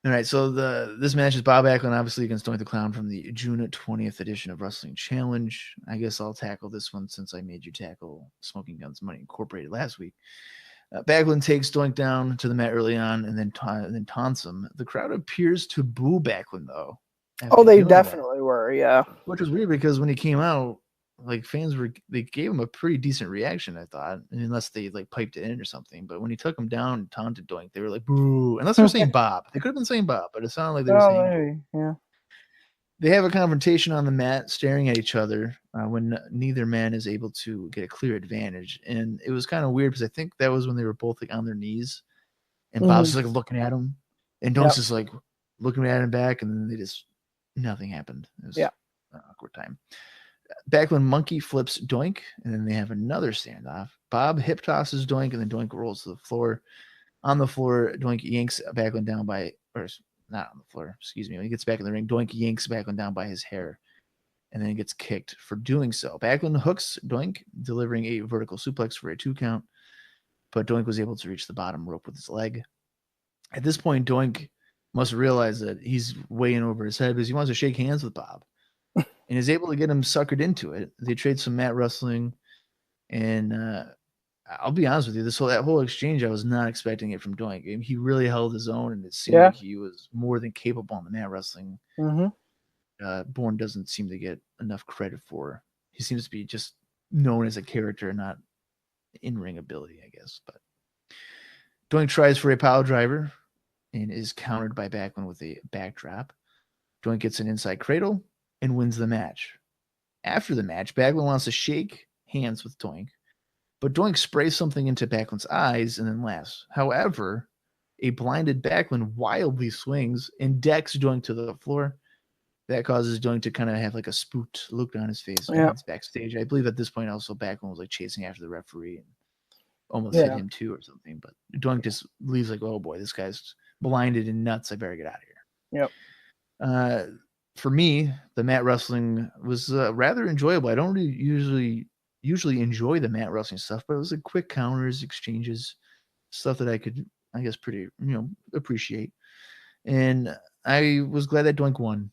right, so this match is Bob Backlund, obviously, against Doink the Clown from the June 20th edition of Wrestling Challenge. I guess I'll tackle this one since I made you tackle Smoking Guns Money Incorporated last week. Backlund takes Doink down to the mat early on and then taunts him. The crowd appears to boo Backlund, though. Oh, they definitely were, yeah. Which was weird because when he came out, like, fans they gave him a pretty decent reaction, I thought, unless they like piped it in or something. But when he took him down and taunted Doink, they were like, boo. Unless they were saying Bob. They could have been saying Bob, but it sounded like they were saying maybe, yeah. They have a confrontation on the mat, staring at each other when neither man is able to get a clear advantage. And it was kind of weird because I think that was when they were both like on their knees. And Bob's just like looking at him. And Doink's just like looking at him back, and then nothing happened. It was an awkward time. Backlund monkey flips Doink, and then they have another standoff. Bob hip tosses Doink, and then Doink rolls to the floor. On the floor, Doink yanks Backlund down by, or not on the floor, excuse me. When he gets back in the ring, Doink yanks Backlund down by his hair, and then he gets kicked for doing so. Backlund hooks Doink, delivering a vertical suplex for a 2 count, but Doink was able to reach the bottom rope with his leg. At this point, Doink must realize that he's way in over his head because he wants to shake hands with Bob and is able to get him suckered into it. They trade some mat wrestling, and I'll be honest with you, that whole exchange, I was not expecting it from Doink. He really held his own, and it seemed like he was more than capable on the mat wrestling. Bourne doesn't seem to get enough credit for. He seems to be just known as a character, not in-ring ability, I guess. But Doink tries for a pile driver and is countered by Backlund with a backdrop. Doink gets an inside cradle and wins the match. After the match, Backlund wants to shake hands with Doink, but Doink sprays something into Backlund's eyes and then laughs. However, a blinded Backlund wildly swings and decks Doink to the floor. That causes Doink to kind of have like a spooked look on his face. Yeah. It's backstage. I believe at this point also Backlund was like chasing after the referee and almost hit him too or something. But Doink just leaves like, oh boy, this guy's blinded and nuts. I better get out of here. For me, the mat wrestling was rather enjoyable. I don't really usually enjoy the mat wrestling stuff, but it was like quick counters, exchanges, stuff that I could, I guess, pretty appreciate. And I was glad that Doink won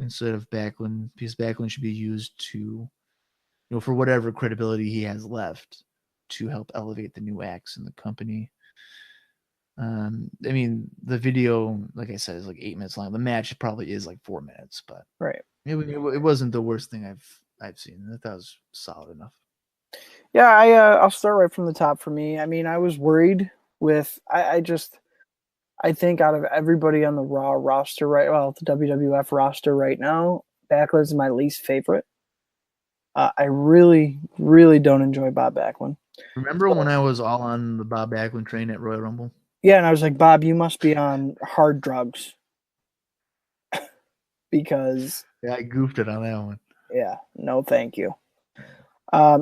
instead of Backlund, because Backlund should be used to, for whatever credibility he has left, to help elevate the new acts in the company. I mean, the video, like I said, is like 8 minutes long. The match probably is like 4 minutes, but it wasn't the worst thing I've seen. I thought it was solid enough. Yeah, I'll start right from the top for me. I mean, I was worried with I think out of everybody on the Raw roster the WWF roster right now, Backlund is my least favorite. I really, really don't enjoy Bob Backlund. Remember when I was all on the Bob Backlund train at Royal Rumble? Yeah, and I was like, Bob, you must be on hard drugs. Because... Yeah, I goofed it on that one. Yeah, no thank you.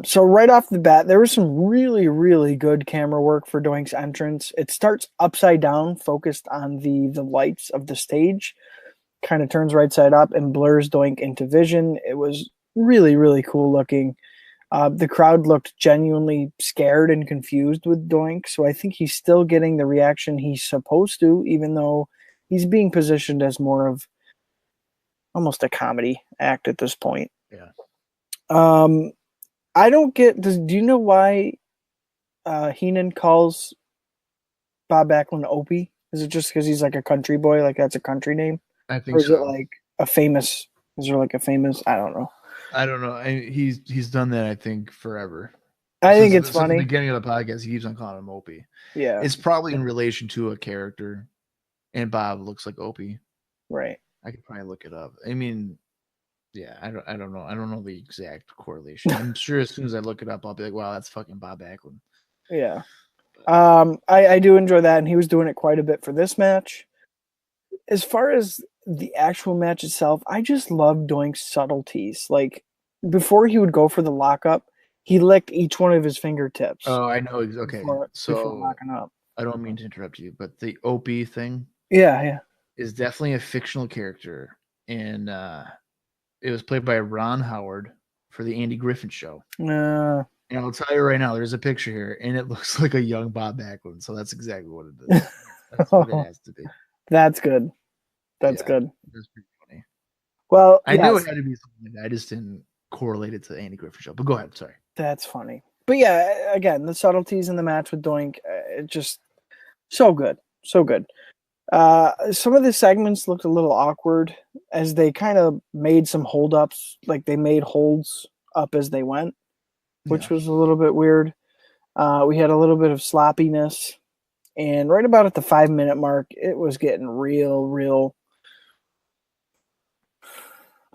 So right off the bat, there was some really, really good camera work for Doink's entrance. It starts upside down, focused on the lights of the stage, kind of turns right side up and blurs Doink into vision. It was really, really cool looking. The crowd looked genuinely scared and confused with Doink, so I think he's still getting the reaction he's supposed to, even though he's being positioned as more of almost a comedy act at this point. Yeah. I don't get. Do you know why Heenan calls Bob Backlund Opie? Is it just because he's like a country boy, like that's a country name? I think so. Or is it like a famous? Is there like a famous? I don't know. I don't know. He's done that, I think, forever. I think it's funny. At the beginning of the podcast, he keeps on calling him Opie. Yeah. It's probably in relation to a character, and Bob looks like Opie. Right. I could probably look it up. I mean, yeah, I don't know. I don't know the exact correlation. I'm sure as soon as I look it up, I'll be like, wow, that's fucking Bob Backlund. Yeah. I do enjoy that, and he was doing it quite a bit for this match. As far as the actual match itself, I just love Doink's subtleties. Like, before he would go for the lockup, he licked each one of his fingertips. Oh, I know. Okay. Before locking up. I don't mean to interrupt you, but the Opie thing is definitely a fictional character. And it was played by Ron Howard for the Andy Griffin Show. And I'll tell you right now, there's a picture here, and it looks like a young Bob Backlund. So that's exactly what it is. That's what it has to be. That's good. That's good. That's pretty funny. Well, I knew it had to be something. I just didn't correlate it to the Andy Griffin Show. But go ahead. Sorry. That's funny. But yeah, again, the subtleties in the match with Doink, it just so good. So good. Some of the segments looked a little awkward as they kind of made some hold-ups. Like they made holds up as they went, which was a little bit weird. We had a little bit of sloppiness. And right about at the 5-minute mark, it was getting real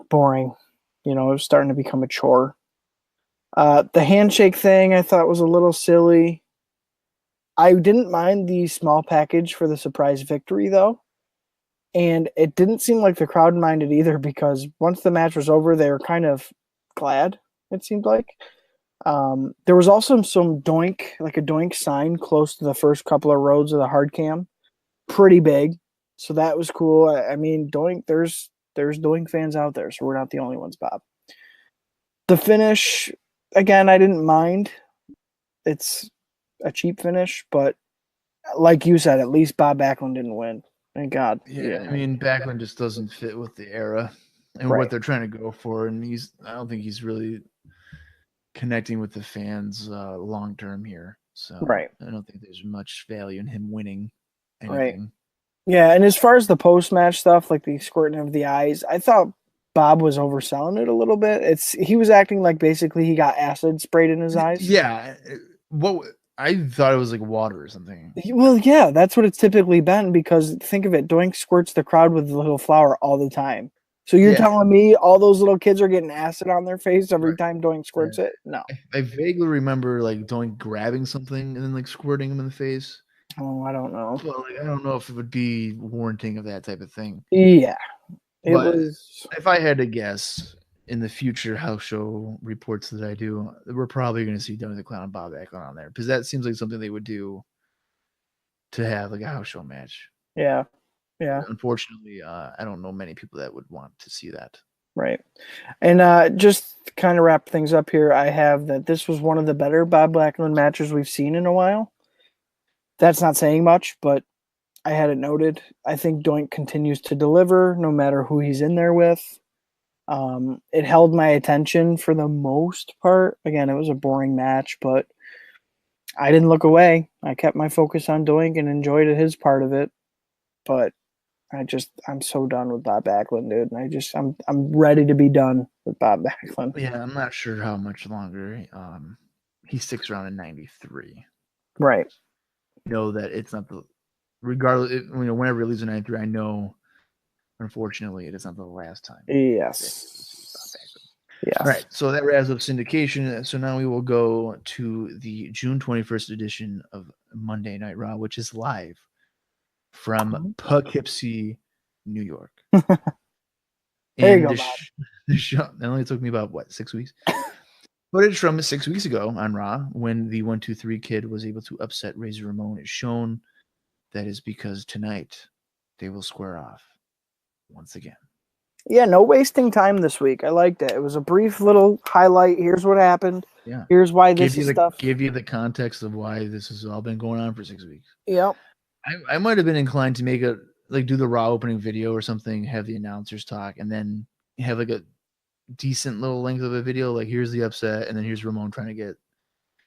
boring. It was starting to become a chore. The handshake thing I thought was a little silly. I didn't mind the small package for the surprise victory, though. And it didn't seem like the crowd minded either, because once the match was over, they were kind of glad, it seemed like. There was also some Doink, like a Doink sign close to the first couple of rows of the hard cam. Pretty big. So that was cool. I mean, Doink, there's Doink fans out there, so we're not the only ones, Bob. The finish, again, I didn't mind. It's a cheap finish, but like you said, at least Bob Backlund didn't win. Thank God. Yeah, I mean, Backlund just doesn't fit with the era and Right. what they're trying to go for, and I don't think he's really connecting with the fans long term here. So Right. I don't think there's much value in him winning Right. anything. Yeah, and as far as the post match stuff, like the squirting of the eyes, I thought Bob was overselling it a little bit. He was acting like basically he got acid sprayed in his eyes. Yeah, what I thought it was like water or something. Well, yeah, that's what it's typically been because think of it, Doink squirts the crowd with the little flower all the time. So you're telling me all those little kids are getting acid on their face every time Doink squirts it? No. I vaguely remember like Doink grabbing something and then like squirting him in the face. Oh, I don't know. But like, I don't know if it would be warranting of that type of thing. Yeah, it But was. if I had to guess, in the future house show reports that I do, we're probably going to see Doink the Clown and Bob Backlund on there because that seems like something they would do to have like a house show match. Yeah, yeah. Unfortunately, I don't know many people that would want to see that. Right. And just kind of wrap things up here, I have that this was one of the better Bob Backlund matches we've seen in a while. That's not saying much, but I had it noted. I think Doink continues to deliver no matter who he's in there with. It held my attention for the most part. Again, it was a boring match, but I didn't look away. I kept my focus on Doink and enjoyed his part of it. But I'm so done with Bob Backlund, dude. I'm ready to be done with Bob Backlund. Yeah, I'm not sure how much longer he sticks around in '93. Right. Know that it's not the regardless. Whenever it leaves in '93, I know. Unfortunately, it is not the last time. Yes. Yeah. All right. So that wraps up syndication. So now we will go to the June 21st edition of Monday Night Raw, which is live from Poughkeepsie, New York. There you go, Bob. The show that only took me about 6 weeks. Footage from 6 weeks ago on Raw when the 1-2-3 Kid was able to upset Razor Ramon is shown. That is because tonight they will square off once again. Yeah, no wasting time this week. I liked it. It was a brief little highlight. Here's what happened. Yeah. Here's why this is stuff. Give you the context of why this has all been going on for 6 weeks. Yep. I might have been inclined to make do the Raw opening video or something, have the announcers talk, and then have like a decent little length of a video. Like here's the upset, and then here's Ramon trying to get,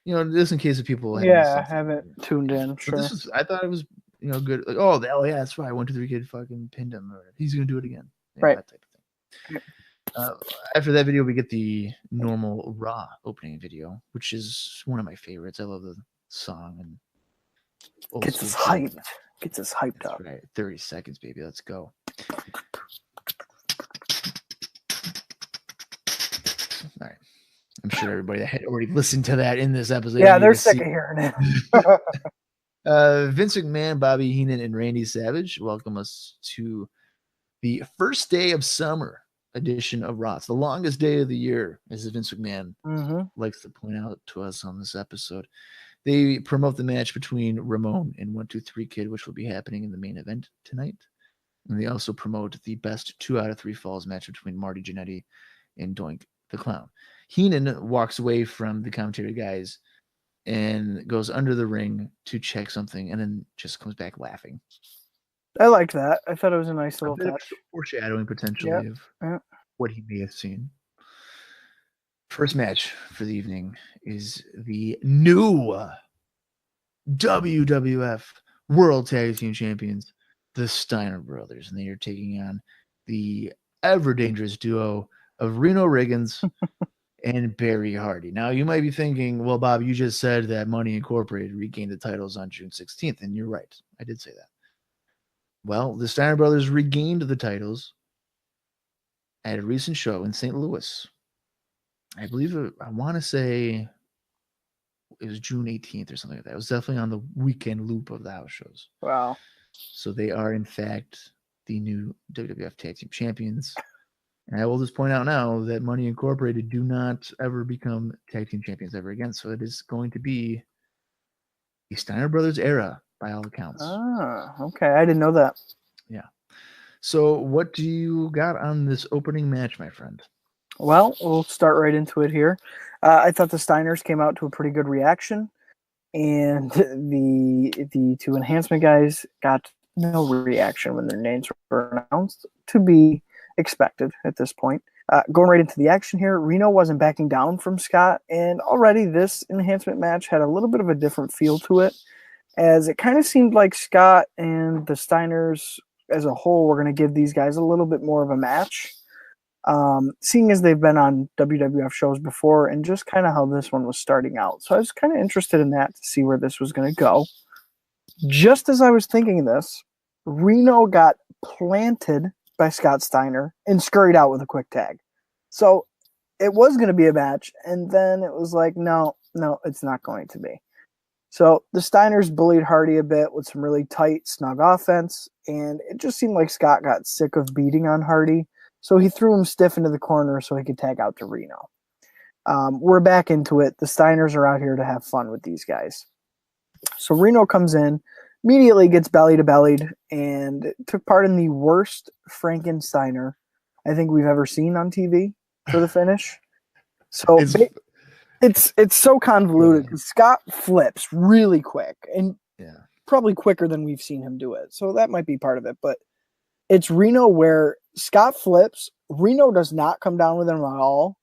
just in case of people haven't tuned in. Sure. But I thought it was good. Like, oh yeah, that's right. 1-2-3 Kid fucking pinned him, or he's gonna do it again. Right. That type of thing. After that video, we get the normal Raw opening video, which is one of my favorites. I love the song and gets us hyped. Gets us hyped up. Right, 30 seconds, baby. Let's go. All right. I'm sure everybody that had already listened to that in this episode. Yeah, they're sick of hearing it. Vince McMahon, Bobby Heenan, and Randy Savage welcome us to the first day of summer edition of Raw. It's the longest day of the year, as Vince McMahon likes to point out to us on this episode. They promote the match between Ramon and 1-2-3 Kid, which will be happening in the main event tonight. And they also promote the best 2 out of 3 falls match between Marty, Jannetty, and Doink the Clown. Heenan walks away from the commentary guys and goes under the ring to check something, and then just comes back laughing. I liked that. I thought it was a nice little touch. Foreshadowing potentially of what he may have seen. First match for the evening is the new WWF World Tag Team Champions, the Steiner Brothers, and they are taking on the ever dangerous duo of Reno Riggins and Barry Hardy. Now, you might be thinking, well, Bob, you just said that Money Incorporated regained the titles on June 16th, and you're right. I did say that. Well, the Steiner Brothers regained the titles at a recent show in St. Louis. I believe I want to say it was June 18th or something like that. It was definitely on the weekend loop of the house shows. Wow. So they are, in fact, the new WWF Tag Team Champions. And I will just point out now that Money Incorporated do not ever become tag team champions ever again. So it is going to be the Steiner Brothers era by all accounts. Ah, okay. I didn't know that. Yeah. So what do you got on this opening match, my friend? Well, we'll start right into it here. I thought the Steiners came out to a pretty good reaction, and the two enhancement guys got no reaction when their names were announced, to be expected at this point. Going right into the action here, Reno wasn't backing down from Scott, and already this enhancement match had a little bit of a different feel to it, as it kind of seemed like Scott and the Steiners as a whole were going to give these guys a little bit more of a match. Seeing as they've been on WWF shows before and just kind of how this one was starting out. So I was kind of interested in that to see where this was going to go. Just as I was thinking this, Reno got planted by Scott Steiner and scurried out with a quick tag. So it was going to be a match, and then it was like, no, it's not going to be. So the Steiners bullied Hardy a bit with some really tight, snug offense, and it just seemed like Scott got sick of beating on Hardy. So he threw him stiff into the corner so he could tag out to Reno. We're back into it. The Steiners are out here to have fun with these guys. So Reno comes in, immediately gets belly to bellied, and took part in the worst Frankensteiner I think we've ever seen on TV for the finish. So it's so convoluted because Scott flips really quick and probably quicker than we've seen him do it. So that might be part of it, but it's Reno where Scott flips. Reno does not come down with him at all.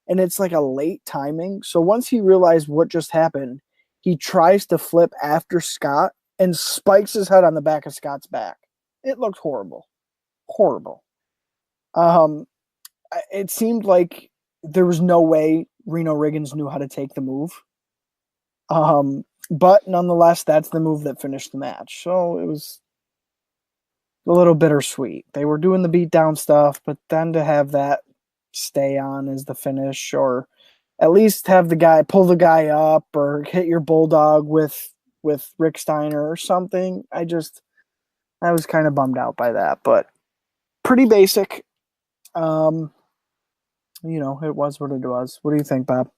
And it's like a late timing. So once he realized what just happened, he tries to flip after Scott and spikes his head on the back of Scott's back. It looked horrible. Horrible. It seemed like there was no way Reno Riggins knew how to take the move. But nonetheless, that's the move that finished the match. So it was a little bittersweet. They were doing the beatdown stuff, but then to have that stay on as the finish, or at least have the guy pull the guy up or hit your bulldog with Rick Steiner or something. I was kind of bummed out by that, but pretty basic. It was what it was. What do you think, Bob?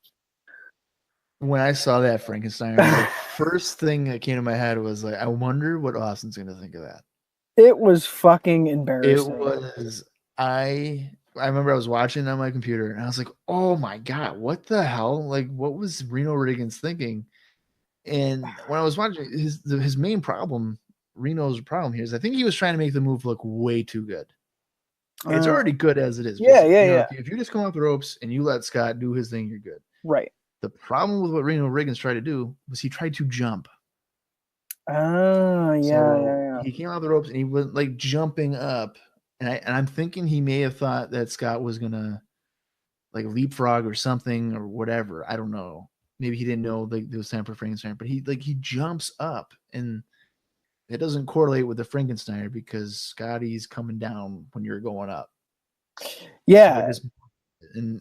When I saw that Frankenstein, the first thing that came to my head was like, I wonder what Austin's going to think of that. It was fucking embarrassing. It was. I remember I was watching on my computer and I was like, oh my God, what the hell? Like, what was Reno Riggins thinking? And when I was watching, his main problem, Reno's problem here, is I think he was trying to make the move look way too good. It's already good as it is. Yeah. If you just come off the ropes and you let Scott do his thing, you're good. Right. The problem with what Reno Riggins tried to do was he tried to jump. Yeah. He came out the ropes and he was like jumping up, and I'm thinking he may have thought that Scott was gonna like leapfrog or something or whatever. I don't know. Maybe he didn't know like it was time for Frankenstein, but he jumps up, and it doesn't correlate with the Frankensteiner because Scotty's coming down when you're going up. Yeah, and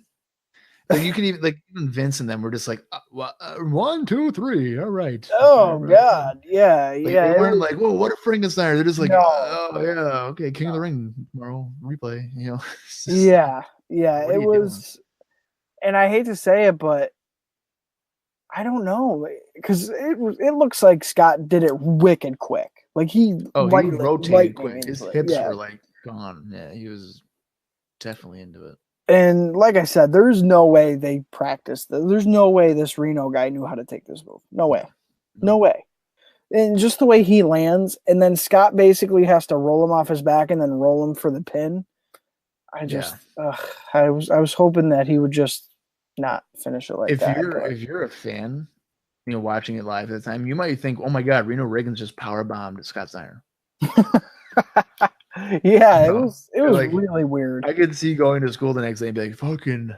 like you can even Vince and them were just like 1, 2, 3. All right. Oh God, yeah. They weren't like, whoa, what a Frankensteiner. They're just like, no. Oh yeah, okay, King of the Ring tomorrow replay. Yeah. It was, and I hate to say it, but I don't know because it looks like Scott did it wicked quick. Like he rotated quick. His hips were like gone. Yeah, he was definitely into it. And like I said, there's no way they practiced. There's no way this Reno guy knew how to take this move. No way. No way. And just the way he lands, and then Scott basically has to roll him off his back and then roll him for the pin. I was hoping that he would just not finish it like that. If you're a fan, watching it live at the time, you might think, oh my God, Reno Riggins just power bombed Scott Steiner. Yeah, it was like, really weird. I could see going to school the next day and be like, fucking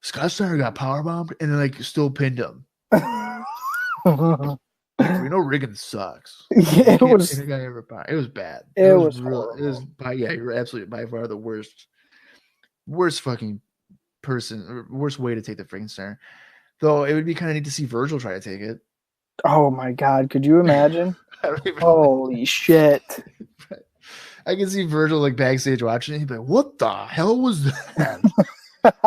Scott Steiner got power bombed and then like still pinned him. Reno Riggins sucks. Yeah, it was bad. It was you're absolutely by far the worst fucking person, or worst way to take the Frankensteiner. Though it would be kind of neat to see Virgil try to take it. Oh my God, could you imagine? Holy shit. I can see Virgil like backstage watching it. He'd be like, "What the hell was that?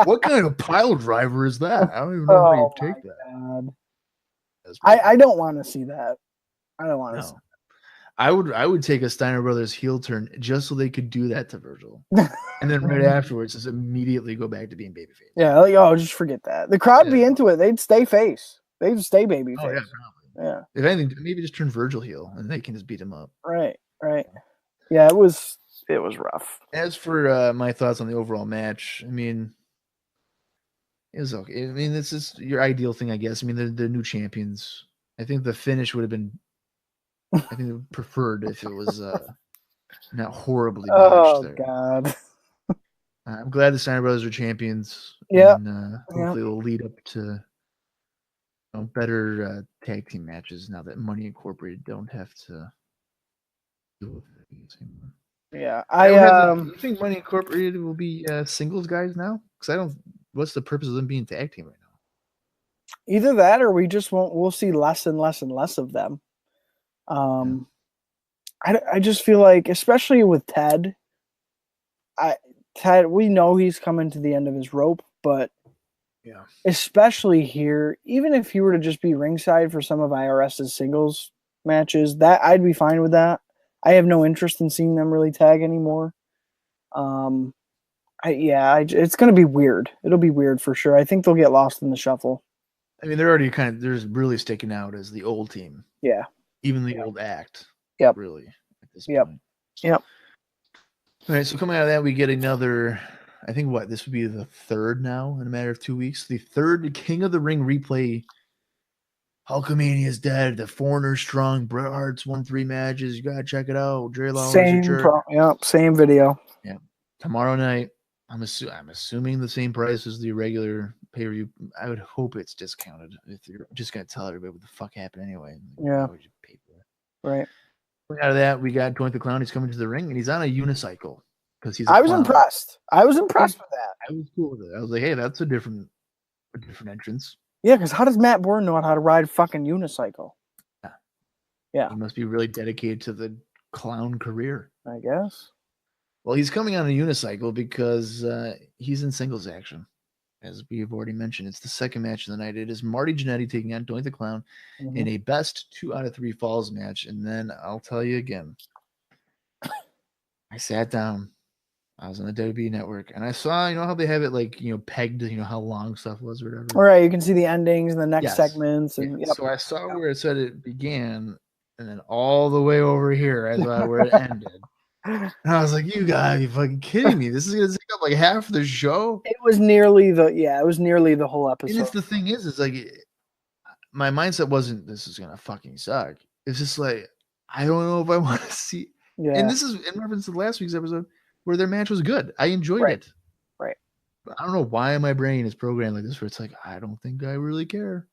What kind of pile driver is that? I don't even know how you take that." God. I don't want to see that. I don't want to see. I would take a Steiner Brothers heel turn just so they could do that to Virgil, and then right afterwards, just immediately go back to being babyface. Yeah, like, oh, just forget that. The crowd be into it. They'd stay face. They'd stay babyface. Oh yeah, probably. Yeah. If anything, maybe just turn Virgil heel, and they can just beat him up. Right. Yeah, it was rough. As for my thoughts on the overall match, I mean, it was okay. I mean, this is your ideal thing, I guess. I mean, they're new champions. I think the finish would have been, I think, preferred if it was not horribly botched there. Oh, God. I'm glad the Steiner Brothers are champions. Yeah. And hopefully it'll lead up to better tag team matches now that Money Incorporated don't have to deal with it anymore. Yeah. I you think Money Incorporated will be singles guys now? Because what's the purpose of them being tag team right now? Either that or we'll see less and less and less of them. I just feel like, especially with Ted, we know he's coming to the end of his rope, but yeah, especially here, even if he were to just be ringside for some of IRS's singles matches, that I'd be fine with that. I have no interest in seeing them really tag anymore. It's going to be weird. It'll be weird for sure. I think they'll get lost in the shuffle. I mean, they're already they're really sticking out as the old team. Yeah. Even the old act. Yep. Really. At this point. Yep. All right. So coming out of that, we get another, I think this would be the third now in a matter of 2 weeks. The third King of the Ring replay. Hulkamania is dead. The Foreigner strong. Bret Hart's won 3 matches. You got to check it out. Jerry Lawler's a jerk. Same video. Yeah. Tomorrow night. I'm assuming the same price as the regular pay-per-view. I would hope it's discounted. If you're just gonna tell everybody what the fuck happened anyway. Yeah. Right. Out of that, we got Doink the Clown. He's coming to the ring and he's on a unicycle because he's. I was impressed. I was impressed with that. I was cool with it. I was like, hey, that's a different entrance. Yeah, because how does Matt Bourne know how to ride a fucking unicycle? Yeah. He must be really dedicated to the clown career, I guess. Well, he's coming on a unicycle because he's in singles action. As we have already mentioned, it's the second match of the night. It is Marty Jannetty taking on Doink the Clown in a best 2 out of 3 falls match. And then I'll tell you again, I sat down. I was on the WWE Network, and I saw, how they have it pegged, how long stuff was or whatever. All right, you can see the endings and the next segments. And Yep. So I saw where it said it began, and then all the way over here I saw where it ended. And I was like, you gotta be fucking kidding me. This is gonna take up like half the show. It was nearly the whole episode. And it's the thing is like my mindset wasn't this is gonna fucking suck. It's just like I don't know if I want to see. Yeah. And this is in reference to last week's episode where their match was good. I enjoyed it. Right. But I don't know why my brain is programmed like this where it's like, I don't think I really care.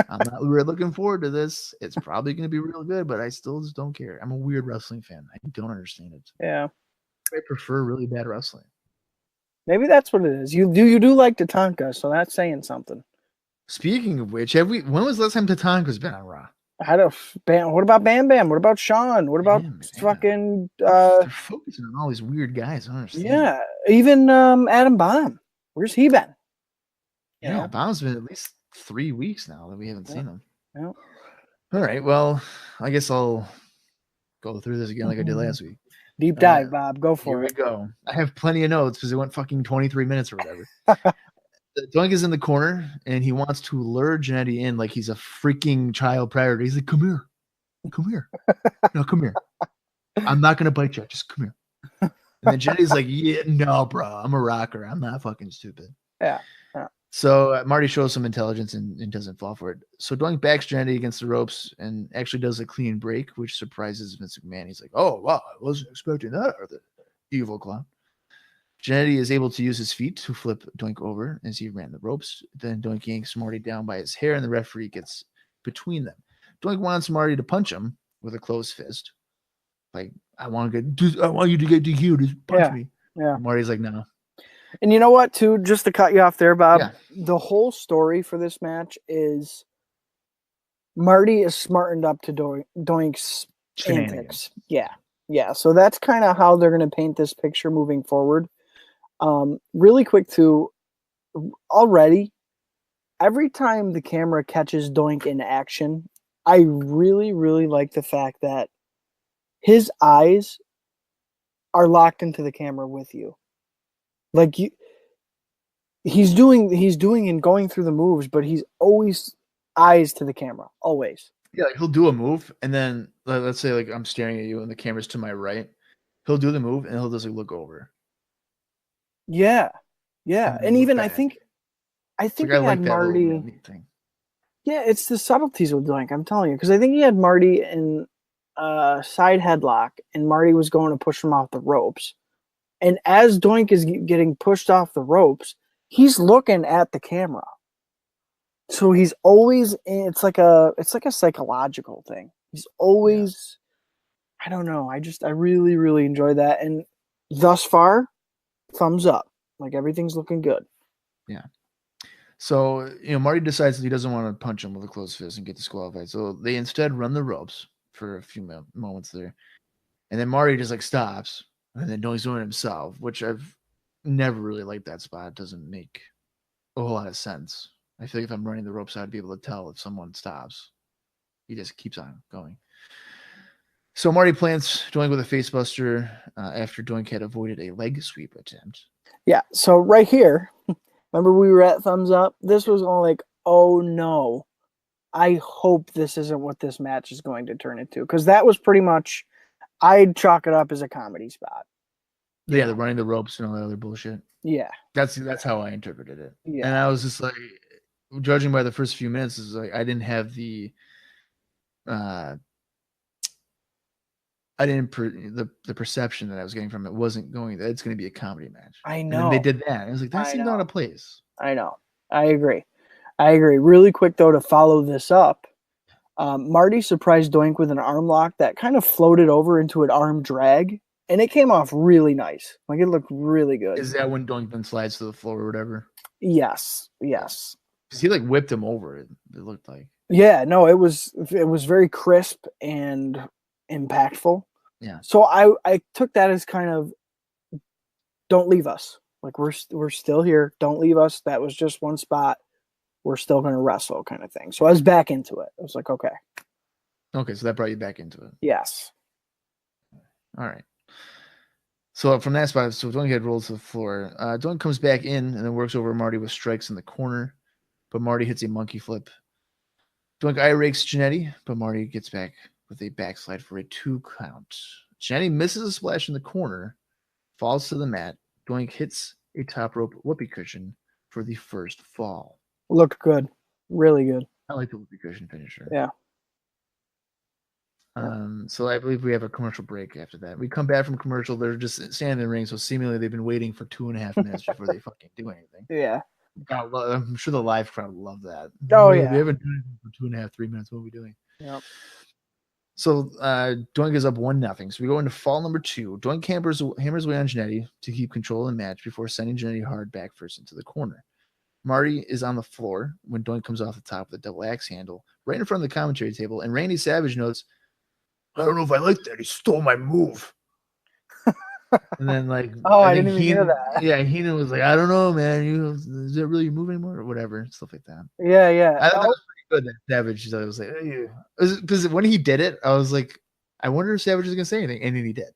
I'm not really looking forward to this. It's probably going to be real good, but I still just don't care. I'm a weird wrestling fan. I don't understand it. Yeah. I prefer really bad wrestling. Maybe that's what it is. You do like Tatanka, so that's saying something. Speaking of which, when was the last time Tatanka's been on Raw? What about Bam Bam? What about Sean? What about fucking they're focusing on all these weird guys. I don't understand. Yeah. Even Adam Bomb. Where's he been? Yeah, Bomb's been at least 3 weeks now that we haven't seen him. Yeah. All right. Well, I guess I'll go through this again like I did last week. Deep dive, Bob. Go for it. Here we go. I have plenty of notes because it went fucking 23 minutes or whatever. Doink is in the corner and he wants to lure Jannetty in like he's a freaking child predator. He's like, come here. Come here. No, come here. I'm not going to bite you. Just come here. And then Jannetty's like, yeah, no, bro. I'm a rocker. I'm not fucking stupid. Yeah. So Marty shows some intelligence and doesn't fall for it. So Doink backs Jannetty against the ropes and actually does a clean break, which surprises Vince McMahon. He's like, oh, wow, I wasn't expecting that out of the evil clown. Jannetty is able to use his feet to flip Doink over as he ran the ropes. Then Doink yanks Marty down by his hair, and the referee gets between them. Doink wants Marty to punch him with a closed fist. Like, I want you to get DQ'd. Just punch me. Yeah. And Marty's like, no. And you know what, too? Just to cut you off there, Bob, the whole story for this match is Marty is smartened up to Doink's antics. Yeah. Yeah, so that's kind of how they're going to paint this picture moving forward. Really quick too, already, every time the camera catches Doink in action, I really, really like the fact that his eyes are locked into the camera with you. Like he's doing and going through the moves, but he's always eyes to the camera, always. Yeah, like he'll do a move, and then let's say like I'm staring at you, and the camera's to my right. He'll do the move, and he'll just like look over. Yeah, yeah, and Look even back. I It's think like I he had like that little Marty. neat thing. Yeah, it's the subtleties with Doink. I'm telling you, because I think he had Marty in side headlock, and Marty was going to push him off the ropes. And as Doink is getting pushed off the ropes, he's looking at the camera. So he's always it's like a psychological thing. He's always I don't know. I really really enjoy that, and thus far, thumbs up. Like everything's looking good. Yeah. So, Marty decides that he doesn't want to punch him with a closed fist and get disqualified. So they instead run the ropes for a few moments there. And then Marty just like stops and then Doink's doing it himself, which I've never really liked that spot. It doesn't make a whole lot of sense. I feel like if I'm running the ropes, I'd be able to tell if someone stops. He just keeps on going. So Marty plants Doink with a facebuster after Doink had avoided a leg sweep attempt. Yeah. So right here, remember we were at thumbs up? This was all like, oh no. I hope this isn't what this match is going to turn into. Because that was pretty much, I'd chalk it up as a comedy spot. Yeah, they're running the ropes and all that other bullshit. Yeah. That's how I interpreted it. Yeah. And I was just like, judging by the first few minutes, is like I didn't have the the perception that I was getting from it wasn't going that it's going to be a comedy match. I And then they know. did that. I was like, that seemed out of place. I know. I agree. Really quick though, to follow this up, Marty surprised Doink with an arm lock that kind of floated over into an arm drag, and it came off really nice. Like it looked really good. Is that when Doink then slides to the floor or whatever? Yes. Yes. Because he like whipped him over. It looked like. Yeah. No, it was very crisp and impactful. Yeah. So I took that as kind of, don't leave us. Like we're still here. Don't leave us. That was just one spot. We're still going to wrestle kind of thing. So I was back into it. I was like, okay. Okay, so that brought you back into it. Yes. All right. So from that spot, so Doink had rolls to the floor. Doink comes back in and then works over Marty with strikes in the corner, but Marty hits a monkey flip. Doink eye rakes Jannetty, but Marty gets back with a backslide for a 2 count. Jannetty misses a splash in the corner, falls to the mat. Doink hits a top rope whoopee cushion for the first fall. Looked good. Really good. I like the whoopee cushion finisher. Yeah. So I believe we have a commercial break after that. We come back from commercial. They're just standing in the ring, so seemingly they've been waiting for 2.5 minutes before they fucking do anything. Yeah. God, I'm sure the live crowd would love that. Oh, yeah. We haven't done anything for 2.5, 3 minutes. What are we doing? Yep. So Doink is up 1-0. So we go into fall number 2. Doink hammers away on Jannetty to keep control of the match before sending Jannetty hard back first into the corner. Marty is on the floor when Doink comes off the top with a double axe handle right in front of the commentary table, and Randy Savage notes, I don't know if I like that. He stole my move. And then like, I didn't even hear that. Yeah, Heenan was like, I don't know, man. Is that really your move anymore, or whatever, stuff like that. Yeah, yeah. I thought that was pretty good. That Savage, I was like, because when he did it, I was like, I wonder if Savage is gonna say anything, and then he did.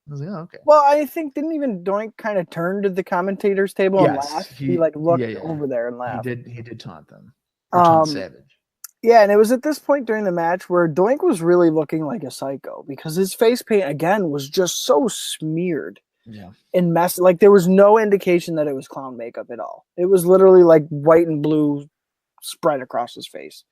I was like, oh, okay. Well, I think didn't even Doink kind of turn to the commentators table and laugh? He like looked over there and laughed. He did taunt them. Taunt Savage. Yeah, and it was at this point during the match where Doink was really looking like a psycho because his face paint again was just so smeared. Yeah. And messy. Like there was no indication that it was clown makeup at all. It was literally like white and blue spread across his face.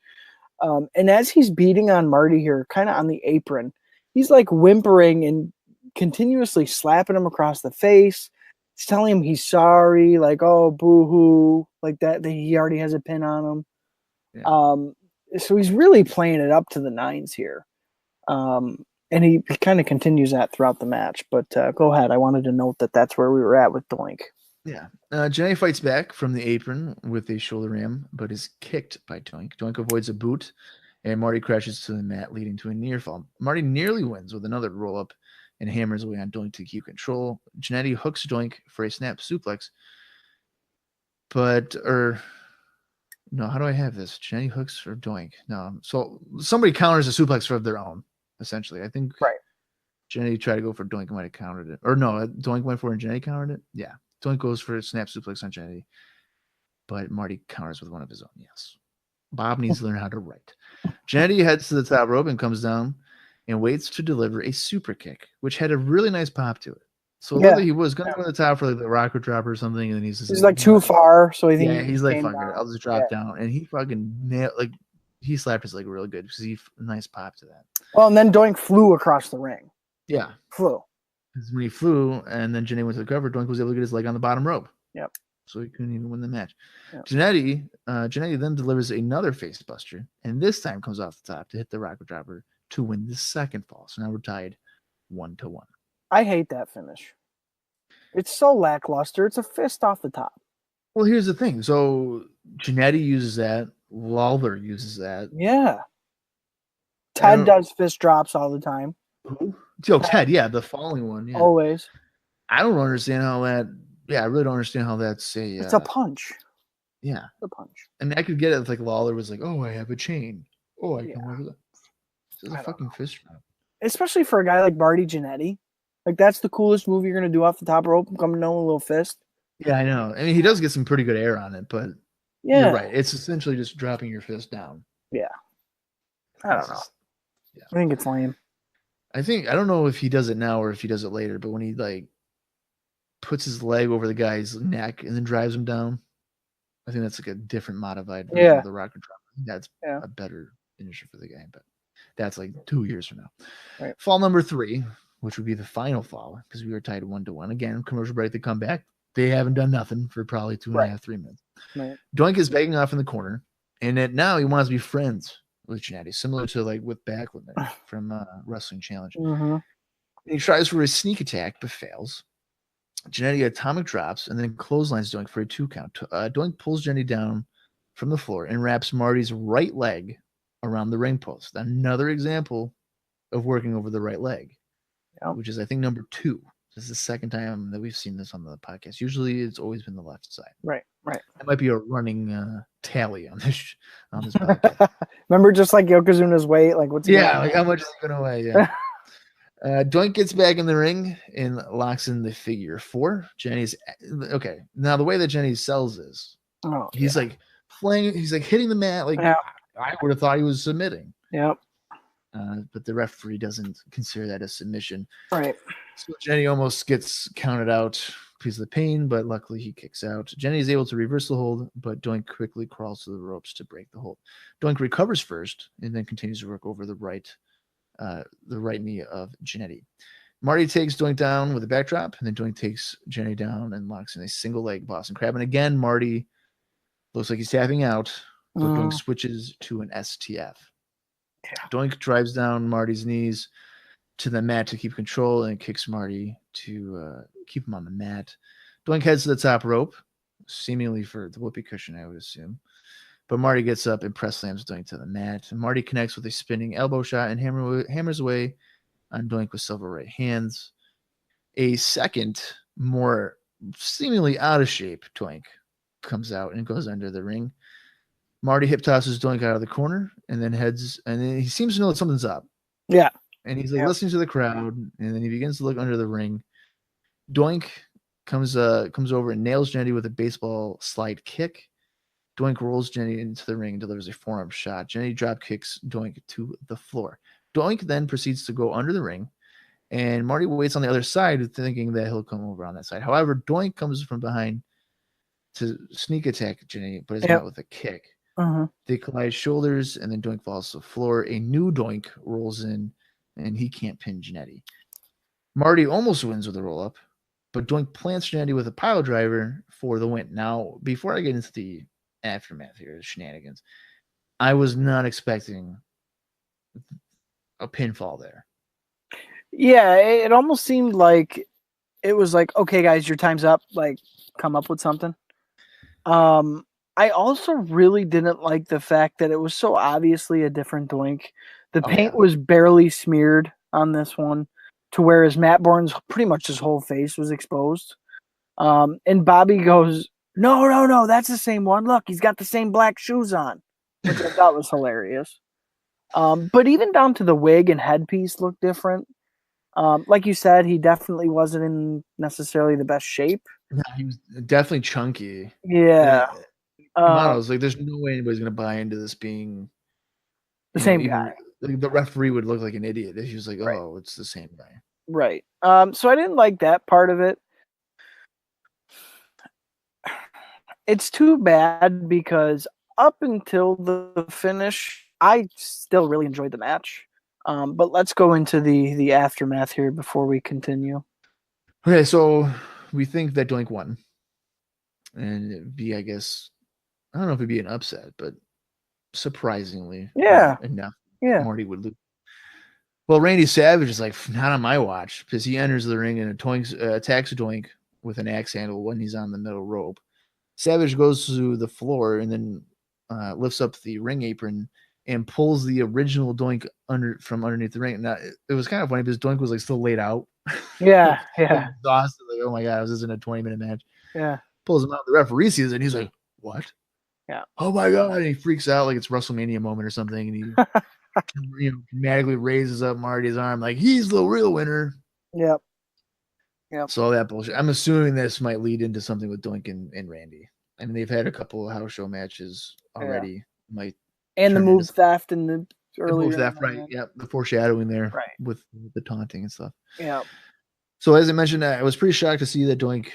And as he's beating on Marty here, kind of on the apron, he's like whimpering and continuously slapping him across the face. He's telling him he's sorry, like, oh, boo-hoo, like that he already has a pin on him. Yeah. So he's really playing it up to the nines here. And he kind of continues that throughout the match. But go ahead. I wanted to note that that's where we were at with Doink. Yeah. Jannetty fights back from the apron with a shoulder ram, but is kicked by Doink. Doink avoids a boot, and Marty crashes to the mat, leading to a near fall. Marty nearly wins with another roll-up and hammers away on Doink to keep control. Jannetty hooks Doink for a snap suplex. No, how do I have this? Jannetty hooks for Doink. No, so somebody counters a suplex of their own, essentially. I think Jannetty tried to go for Doink and might have countered it. Or no, Doink went for it and Jannetty countered it? Yeah. Doink goes for a snap suplex on Jannetty, but Marty counters with one of his own. Yes. Bob needs to learn how to write. Jannetty heads to the top rope and comes down and waits to deliver a super kick, which had a really nice pop to it. So it looked like he was going to go to the top for like the rocket drop or something, and then he's just like too far, so he's like, fuck it, I'll just drop down, and he fucking nailed, like, he slapped his leg real good because he nice pop to that. Well, and then Doink flew across the ring. Yeah, flew. When he flew, and then Jannetty went to the cover, Doink was able to get his leg on the bottom rope. Yep. So he couldn't even win the match. Yep. Jannetty then delivers another face buster, and this time comes off the top to hit the rocket dropper to win the second fall. So now we're tied 1-1. I hate that finish. It's so lackluster. It's a fist off the top. Well, here's the thing. So Jannetty uses that. Lawler uses that. Yeah. Ted does fist drops all the time. Who? Oh, Ted, yeah, the falling one. Yeah. Always. I don't understand how that. Yeah, I really don't understand how that's a. It's a punch. Yeah. It's a punch. I mean, I could get it if like Lawler was like, "Oh, I have a chain. Oh, I can wear that." It's a fucking fist drop. Especially for a guy like Marty Jannetty. Like, that's the coolest move you're going to do off the top rope, coming down with a little fist. Yeah, I know. I mean, he does get some pretty good air on it, but you're right. It's essentially just dropping your fist down. Yeah. I don't know. Yeah. I think it's lame. I don't know if he does it now or if he does it later, but when he, like, puts his leg over the guy's neck and then drives him down, I think that's like a different modified version of the rocket drop. That's a better finisher for the guy, but that's like 2 years from now. Right. Fall number 3, which would be the final fall, because we were tied 1-1. Again, commercial break, they come back. They haven't done nothing for probably 2.5, 3 minutes. Right. Doink is begging off in the corner, and now he wants to be friends with Jannetty, similar to like with Backlund from Wrestling Challenge. Mm-hmm. He tries for a sneak attack, but fails. Jannetty atomic drops and then clotheslines Doink for a 2 count. Doink pulls Jannetty down from the floor and wraps Marty's right leg around the ring post. Another example of working over the right leg, which is, I think, number 2. This is the second time that we've seen this on the podcast. Usually it's always been the left side. Right. That might be a running tally on this podcast. Remember, just like Yokozuna's weight? Like, what's like how much is he going to weigh? Yeah. Doink gets back in the ring and locks in the figure 4. Jenny's okay. Now the way that Jenny sells is, he's like flaying. He's like hitting the mat. Like I would have thought he was submitting. Yep. But the referee doesn't consider that a submission. Right. So Jenny almost gets counted out because of the pain, but luckily he kicks out. Jenny is able to reverse the hold, but Doink quickly crawls to the ropes to break the hold. Doink recovers first and then continues to work over the right knee of Jannetty. Marty takes Doink down with a backdrop, and then Doink takes Jannetty down and locks in a single leg Boston Crab. And again, Marty looks like he's tapping out, but Doink switches to an STF. Yeah. Doink drives down Marty's knees to the mat to keep control and kicks Marty to keep him on the mat. Doink heads to the top rope, seemingly for the whoopee cushion, I would assume. But Marty gets up and press slams Doink to the mat. And Marty connects with a spinning elbow shot and hammers away on Doink with several right hands. A second, more seemingly out of shape Doink comes out and goes under the ring. Marty hip tosses Doink out of the corner and then heads, and then he seems to know that something's up. Yeah. And he's like listening to the crowd, and then he begins to look under the ring. Doink comes over and nails Jannetty with a baseball slide kick. Doink rolls Jannetty into the ring and delivers a forearm shot. Jannetty drop kicks Doink to the floor. Doink then proceeds to go under the ring, and Marty waits on the other side, thinking that he'll come over on that side. However, Doink comes from behind to sneak attack Jannetty, but is met with a kick. They collide shoulders, and then Doink falls to the floor. A new Doink rolls in, and he can't pin Jannetty. Marty almost wins with a roll-up, but Doink plants Jannetty with a pile driver for the win. Now, before I get into the aftermath here, the shenanigans, I was not expecting a pinfall there. Yeah, it almost seemed like it was like, okay, guys, your time's up. Like, come up with something. I also really didn't like the fact that it was so obviously a different Doink. The paint was barely smeared on this one. to where his Matt Bourne's pretty much his whole face was exposed. And Bobby goes, no, that's the same one. Look, he's got the same black shoes on, which I thought was hilarious. But even down to the wig and headpiece looked different. Like you said, he definitely wasn't in necessarily the best shape. No, he was definitely chunky. Yeah. I was like, there's no way anybody's going to buy into this being the same guy. The referee would look like an idiot if he was like, right. oh, it's the same guy. Right. So I didn't like that part of it. It's too bad because up until the finish, I still really enjoyed the match. But let's go into the aftermath here before we continue. Okay, so we think that Doink won. And it'd be, I guess, I don't know if it'd be an upset, but surprisingly, enough, Marty would lose. Well, Randy Savage is like, not on my watch, because he enters the ring and attacks Doink with an axe handle when he's on the middle rope. Savage goes to the floor and then lifts up the ring apron and pulls the original Doink from underneath the ring. Now, it was kind of funny because Doink was like still laid out. Yeah. Exhausted, like, oh my god, this isn't a 20-minute match. Yeah. Pulls him out. The referee sees it and he's like, what? Yeah. Oh my god! And he freaks out like it's WrestleMania moment or something, and he dramatically raises up Marty's arm like he's the real winner. Yep. So all that bullshit. I'm assuming this might lead into something with Doink and Randy. I mean, they've had a couple of house show matches already. And the move theft and the earlier. The move theft, right? Yep. The foreshadowing there, right? With the taunting and stuff. Yeah. So as I mentioned, I was pretty shocked to see that Doink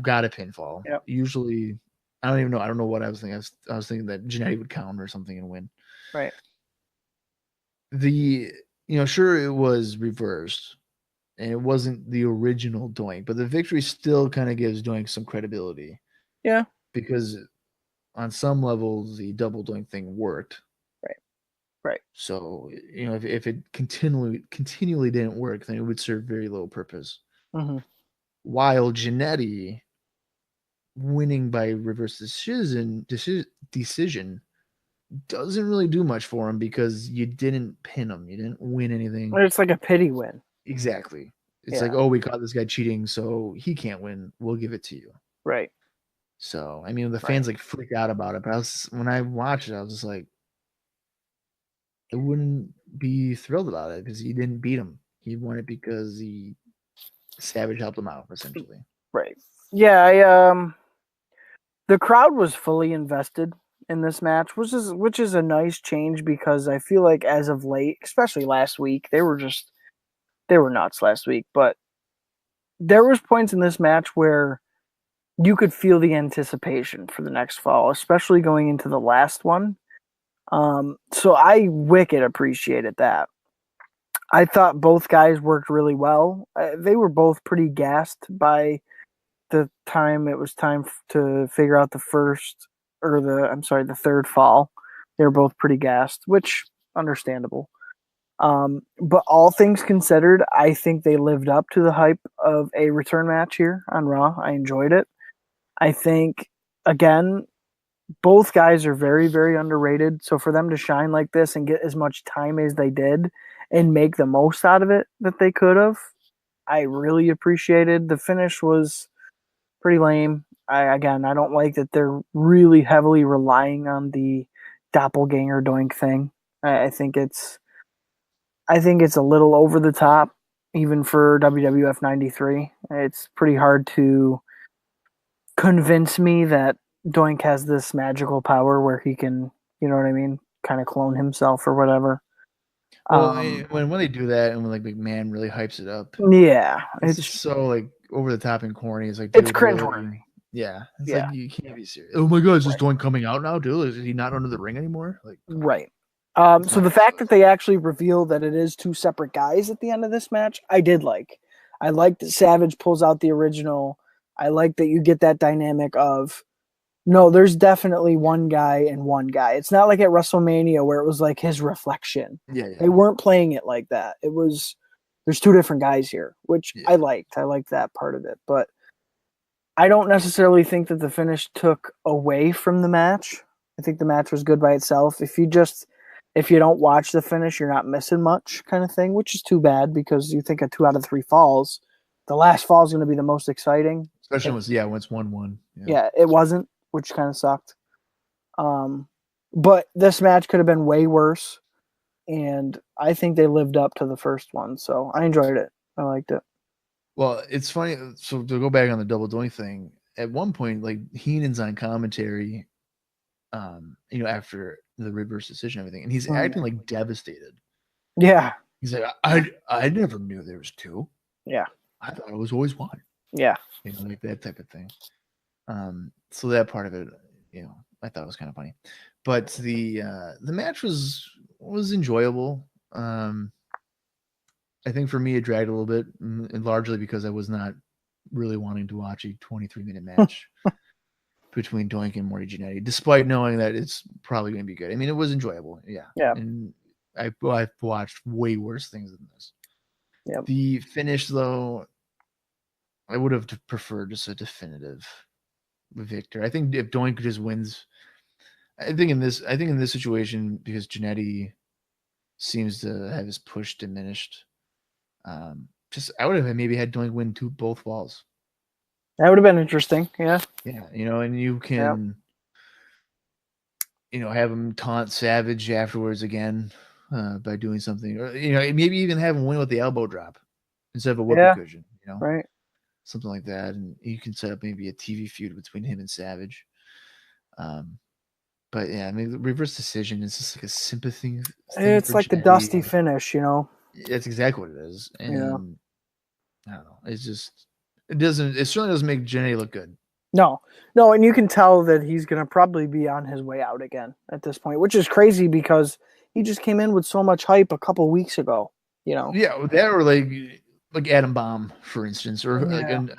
got a pinfall. Yep. Usually, I don't even know. I don't know what I was thinking. I was thinking that Jannetty would counter or something and win. Right. Sure, it was reversed, and it wasn't the original Doink, but the victory still kind of gives Doink some credibility. Yeah. Because on some levels, the double Doink thing worked. Right. So, if it continually didn't work, then it would serve very little purpose. Mm-hmm. While Jannetty winning by reverse decision doesn't really do much for him because you didn't pin him. You didn't win anything. It's like a pity win. Exactly. It's like, oh, we caught this guy cheating, so he can't win. We'll give it to you. Right. So, I mean, the fans like freak out about it. But when I watched it, I was just like, I wouldn't be thrilled about it because he didn't beat him. He won it because Savage helped him out, essentially. Right. Yeah, the crowd was fully invested in this match, which is a nice change because I feel like as of late, especially last week, they were nuts last week, but there was points in this match where you could feel the anticipation for the next fall, especially going into the last one. So I wicked appreciated that. I thought both guys worked really well. They were both pretty gassed by the time it was time to figure out the third fall. They were both pretty gassed, which understandable. But all things considered, I think they lived up to the hype of a return match here on Raw. I enjoyed it. I think, again, both guys are very, very underrated. So for them to shine like this and get as much time as they did and make the most out of it that they could have, I really appreciated. The finish was pretty lame. I don't like that they're really heavily relying on the doppelganger Doink thing. I think it's a little over the top, even for WWF 93. It's pretty hard to convince me that Doink has this magical power where he can, you know what I mean, kind of clone himself or whatever. Well, when they do that and when like McMahon really hypes it up, yeah, it's just so like over the top and corny. It's like, it's cringeworthy. Yeah, it's like you can't be serious. Oh my god, is this Doink coming out now, dude? Is he not under the ring anymore? Like, right. So the fact that they actually reveal that it is two separate guys at the end of this match, I did like. I like that Savage pulls out the original. I like that you get that dynamic of, no, there's definitely one guy and one guy. It's not like at WrestleMania where it was like his reflection. Yeah. They weren't playing it like that. It was, there's two different guys here, which I liked. I liked that part of it. But I don't necessarily think that the finish took away from the match. I think the match was good by itself. If if you don't watch the finish, you're not missing much kind of thing, which is too bad because you think a 2 out of 3 falls, the last fall is going to be the most exciting. Especially when it's 1-1. Yeah, it wasn't, which kind of sucked. But this match could have been way worse, and I think they lived up to the first one, so I enjoyed it. I liked it. Well, it's funny. So to go back on the double doink thing, at one point, like Heenan's on commentary, after the reverse decision and everything, and he's acting like devastated. Yeah. He's like, I never knew there was 2. Yeah. I thought it was always 1. Yeah. Like that type of thing. So that part of it, I thought was kind of funny. But the match was enjoyable. I think for me it dragged a little bit, and largely because I was not really wanting to watch a 23-minute match between Doink and Marty Jannetty, despite knowing that it's probably going to be good. I mean, it was enjoyable, yeah. And I've watched way worse things than this. Yep. The finish, though, I would have preferred just a definitive victor. I think if Doink just wins, I think in this situation, because Jannetty seems to have his push diminished. I would have maybe had Doink win both falls. That would have been interesting. Yeah. Yeah, and you can, have him taunt Savage afterwards again by doing something, or maybe even have him win with the elbow drop instead of a whoopee cushion. Right. Something like that, and you can set up maybe a TV feud between him and Savage. But yeah, I mean, the reverse decision is just like a sympathy thing. It's like Jannetty. The dusty finish, That's exactly what it is. And I don't know. It's just it certainly doesn't make Jannetty look good. No, and you can tell that he's gonna probably be on his way out again at this point, which is crazy because he just came in with so much hype a couple weeks ago. Yeah, that or like Adam Bomb, for instance, or like any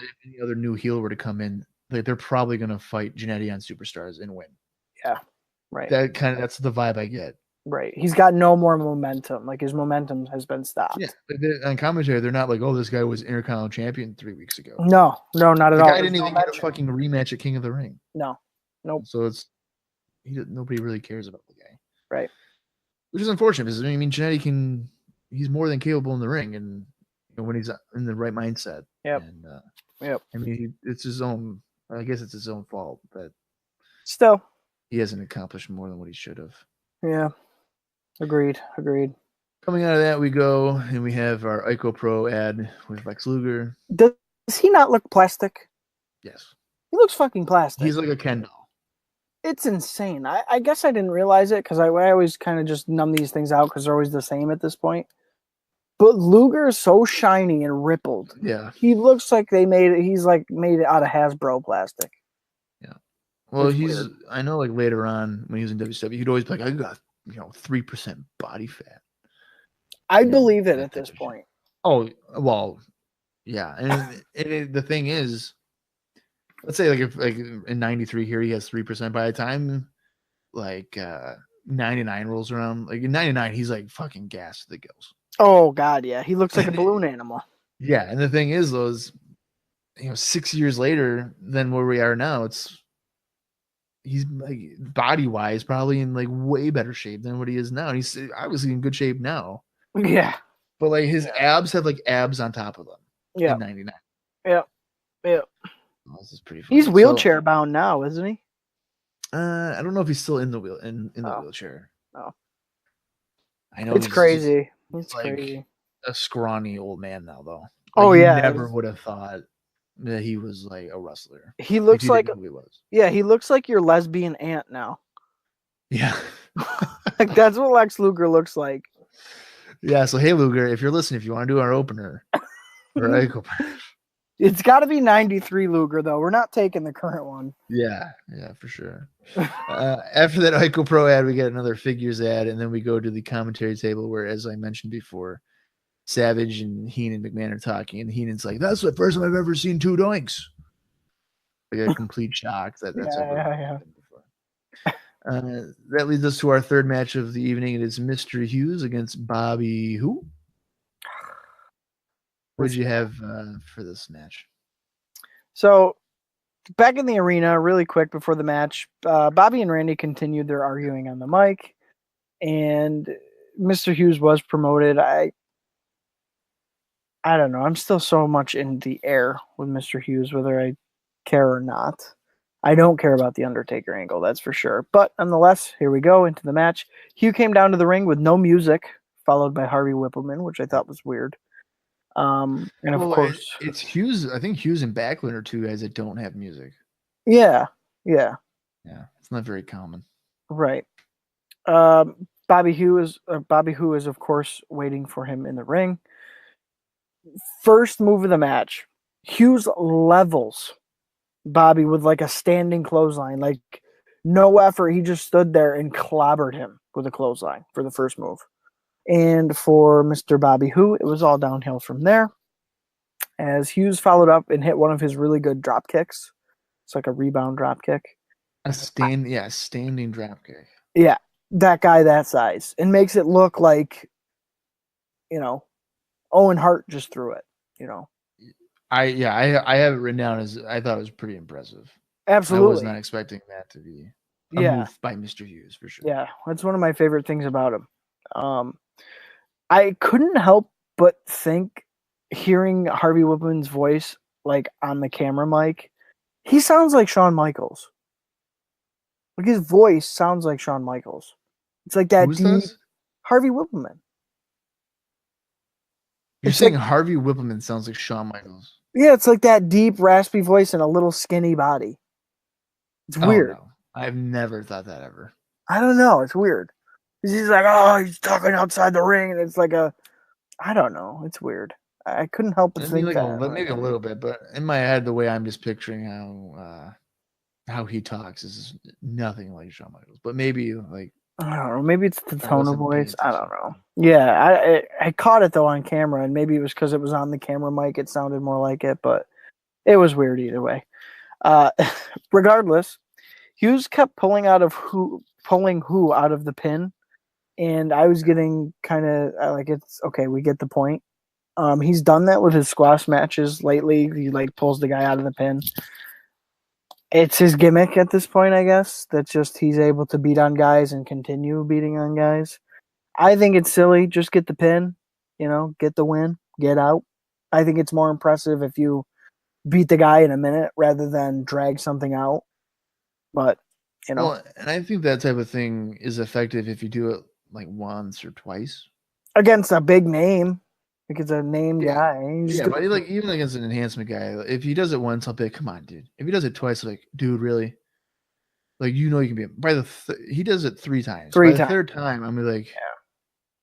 other new heel were to come in, like they're probably gonna fight Jannetty on Superstars and win. Yeah. Right. That's the vibe I get. Right. He's got no more momentum. Like his momentum has been stopped. Yeah. On commentary, they're not like, oh, this guy was Intercontinental Champion 3 weeks ago. No, not at all. The guy didn't even get a fucking rematch at King of the Ring. No. Nope. So nobody really cares about the guy. Right. Which is unfortunate because Jannetty he's more than capable in the ring, and when he's in the right mindset. Yep. And yep. I mean, it's his own. I guess it's his own fault, but still, he hasn't accomplished more than what he should have. Yeah. Agreed. Coming out of that, we go and we have our Ico Pro ad with Lex Luger. Does he not look plastic? Yes. He looks fucking plastic. He's like a Ken doll. It's insane. I guess I didn't realize it because I always kind of just numb these things out because they're always the same at this point. But Luger is so shiny and rippled. Yeah. He looks like he's like made it out of Hasbro plastic. Yeah. Well, I know like later on when he was in WCW, he'd always be like, I got 3% body fat. I believe it at this point. Oh, well, yeah. And the thing is, let's say if in 93 here he has 3%. By the time 99 rolls around, like in 99 he's like fucking gassed to the gills. Oh God, yeah. He looks like a balloon animal. Yeah, and the thing is, those 6 years later than where we are now, he's like body wise probably in like way better shape than what he is now. And he's obviously in good shape now. Yeah. But like his abs have like abs on top of them. Yeah. In 99. Yeah. Yeah. Oh, this is pretty funny. He's wheelchair bound now, isn't he? I don't know if he's still in the wheelchair. Oh. I know it's crazy. It's like crazy. A scrawny old man now, though. Like, you never would have thought that he was like a wrestler. He looks he was. Yeah, he looks like your lesbian aunt now. Yeah. Like that's what Lex Luger looks like. Yeah, so hey Luger, if you're listening, if you want to do our opener, it's got to be 93 Luger though. We're not taking the current one. Yeah, for sure. After that Ico Pro ad, we get another figures ad, and then we go to the commentary table where, as I mentioned before, Savage and Heenan McMahon are talking, and Heenan's like, "That's the first time I've ever seen 2 doinks." Like a complete shock that's ever before. That leads us to our third match of the evening. It is Mr. Hughes against Bobby who? What did you have for this match? So, back in the arena, really quick before the match, Bobby and Randy continued their arguing on the mic. and Mr. Hughes was promoted. I don't know. I'm still so much in the air with Mr. Hughes, whether I care or not. I don't care about the Undertaker angle, that's for sure. But nonetheless, here we go into the match. Hugh came down to the ring with no music, followed by Harvey Whippleman, which I thought was weird. And of course, it's Hughes. I think Hughes and Backlund are two guys that don't have music. yeah. It's not very common. Right. Bobby Hugh is of course waiting for him in the ring. First move of the match, Hughes levels Bobby with like a standing clothesline, like no effort. He just stood there and clobbered him with a clothesline for the first move. And for Mr. Bobby Hugh, it was all downhill from there. As Hughes followed up and hit one of his really good drop kicks. It's like a rebound drop kick. Standing drop kick. Yeah, that guy that size. And makes it look like, Owen Hart just threw it, I have it written down as I thought it was pretty impressive. Absolutely. I was not expecting that to be a move by Mr. Hughes for sure. Yeah, that's one of my favorite things about him. I couldn't help but think, hearing Harvey Whippleman's voice like on the camera mic, he sounds like Shawn Michaels. Like his voice sounds like Shawn Michaels. It's like that deep Harvey Whippleman. You're saying Harvey Whippleman sounds like Shawn Michaels? Yeah, it's like that deep, raspy voice and a little skinny body. It's weird. No. I've never thought that ever. I don't know. It's weird. He's like, he's talking outside the ring, and it's like I don't know. It's weird. I couldn't help but think that. Maybe a little bit, but in my head, the way I'm just picturing how he talks is nothing like Shawn Michaels. But maybe like I don't know. Maybe it's the tone of voice. I don't know. Yeah, I caught it though on camera, and maybe it was because it was on the camera mic. It sounded more like it, but it was weird either way. Regardless, Hughes kept pulling who out of the pin, and I was getting kind of like, it's okay. We get the point. He's done that with his squash matches lately. He like pulls the guy out of the pin. It's his gimmick at this point, I guess. That's just he's able to beat on guys and continue beating on guys. I think it's silly. Just get the pin, get the win, get out. I think it's more impressive if you beat the guy in a minute rather than drag something out. But, Well, and I think that type of thing is effective if you do it like once or twice. Against a big name. Like it's a name guy. But like even against an enhancement guy, if he does it once, I'll be like, come on, dude. If he does it twice, like, dude, really? Like, you can be by he does it 3 times. By the third time, I'm gonna be like,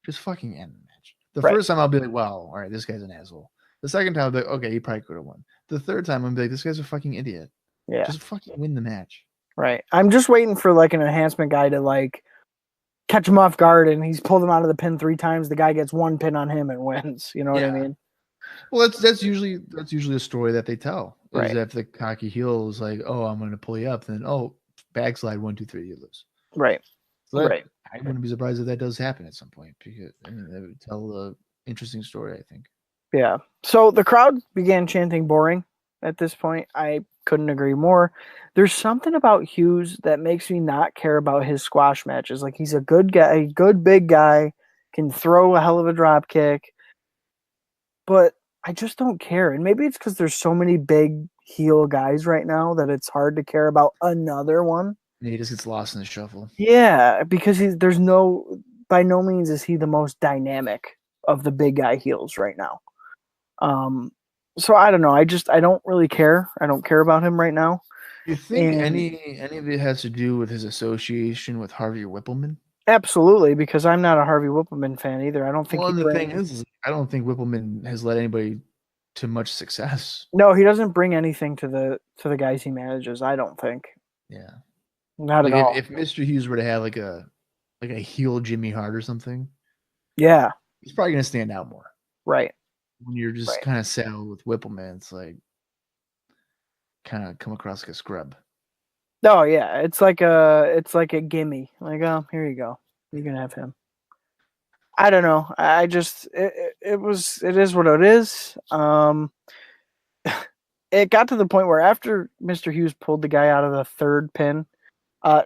just fucking end the match. The first time I'll be like, well, all right, this guy's an asshole. The second time I'll be like, okay, he probably could have won. The third time I'm gonna be like, this guy's a fucking idiot. Yeah. Just fucking win the match. Right. I'm just waiting for like an enhancement guy to like catch him off guard, and he's pulled him out of the pin 3 times. The guy gets 1 pin on him and wins. You know what I mean? Well, that's usually the story that they tell. Right. Is if the cocky heel is like, oh, I'm going to pull you up, then backslide 1, 2, 3, you lose. Right. So I wouldn't be surprised if that does happen at some point, because that would tell an interesting story, I think. Yeah. So the crowd began chanting "boring" at this point. I couldn't agree more. There's something about Hughes that makes me not care about his squash matches. Like, he's a good guy, a good big guy, can throw a hell of a drop kick, but I just don't care. And maybe it's because there's so many big heel guys right now that it's hard to care about another one. Yeah, he just gets lost in the shuffle. Yeah, because by no means is he the most dynamic of the big guy heels right now. So I don't know. I don't really care. I don't care about him right now. You think any of it has to do with his association with Harvey Whippleman? Absolutely, because I'm not a Harvey Whippleman fan either. I don't think. Well, the thing is, I don't think Whippleman has led anybody to much success. No, he doesn't bring anything to the guys he manages. I don't think. Yeah, not at all. If Mr. Hughes were to have like a heel Jimmy Hart or something, yeah, he's probably gonna stand out more. Right. When you're just kind of saddled with Whippleman, it's like kind of come across like a scrub. Oh yeah, it's like a gimme. Like, oh, here you go. You can have him. I don't know. I just it is what it is. It got to the point where after Mr. Hughes pulled the guy out of the 3rd pin,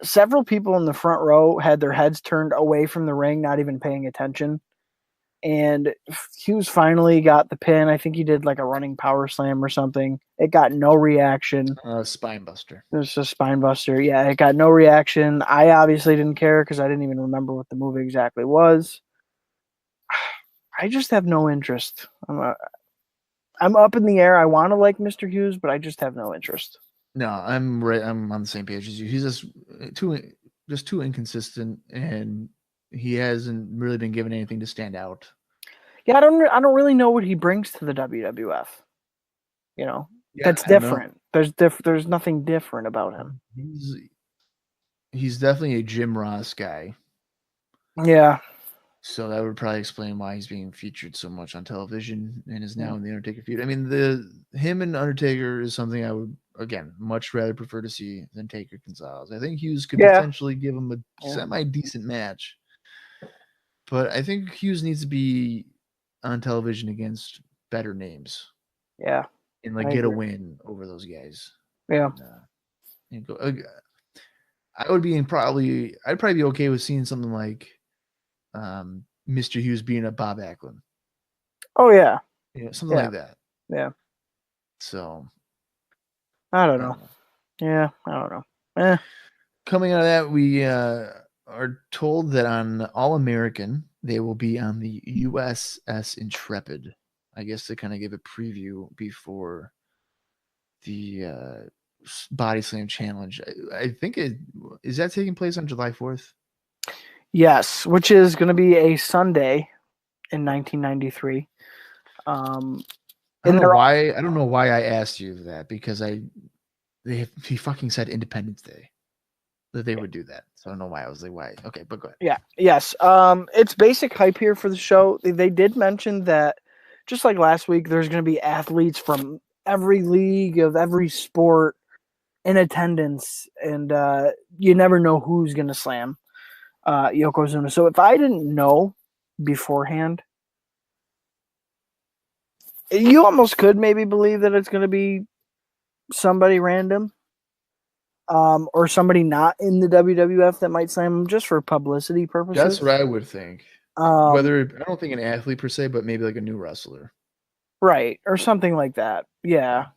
Several people in the front row had their heads turned away from the ring, not even paying attention. And Hughes finally got the pin. I think he did like a running power slam or something. It got no reaction. Spine buster. It was a spine buster. Yeah, it got no reaction. I obviously didn't care because I didn't even remember what the move exactly was. I just have no interest. I'm up in the air. I want to like Mr. Hughes, but I just have no interest. No, I'm right. I'm on the same page as you. He's just too inconsistent, and he hasn't really been given anything to stand out. Yeah, I don't really know what he brings to the WWF. You know, that's different. There's nothing different about him. He's definitely a Jim Ross guy. Yeah. So that would probably explain why he's being featured so much on television and is now in the Undertaker feud. I mean, him and Undertaker is something I would, again, much rather prefer to see than Taker Gonzalez. I think Hughes could potentially give him a semi-decent match. But I think Hughes needs to be on television against better names. Yeah. And like get a win over those guys. Yeah. And go, I'd probably be okay with seeing something like Mr. Hughes being a Bob Backlund. Oh yeah. Something like that. Yeah. So I don't know. Yeah, I don't know. Coming out of that, we are told that on All American, they will be on the USS Intrepid. I guess to kind of give a preview before the Body Slam Challenge. I think is that taking place on July 4th? Yes, which is going to be a Sunday in 1993. I don't know why I asked you that, because he fucking said Independence Day that they would do that. So I don't know why. I was like, why? Okay, but go ahead. Yeah. Yes. It's basic hype here for the show. They did mention that, just like last week, there's going to be athletes from every league of every sport in attendance, and you never know who's going to slam Yokozuna. So if I didn't know beforehand, you almost could maybe believe that it's going to be somebody random, or somebody not in the WWF that might slam him just for publicity purposes. That's what I would think. I don't think an athlete per se, but maybe like a new wrestler. Right, or something like that. Yeah.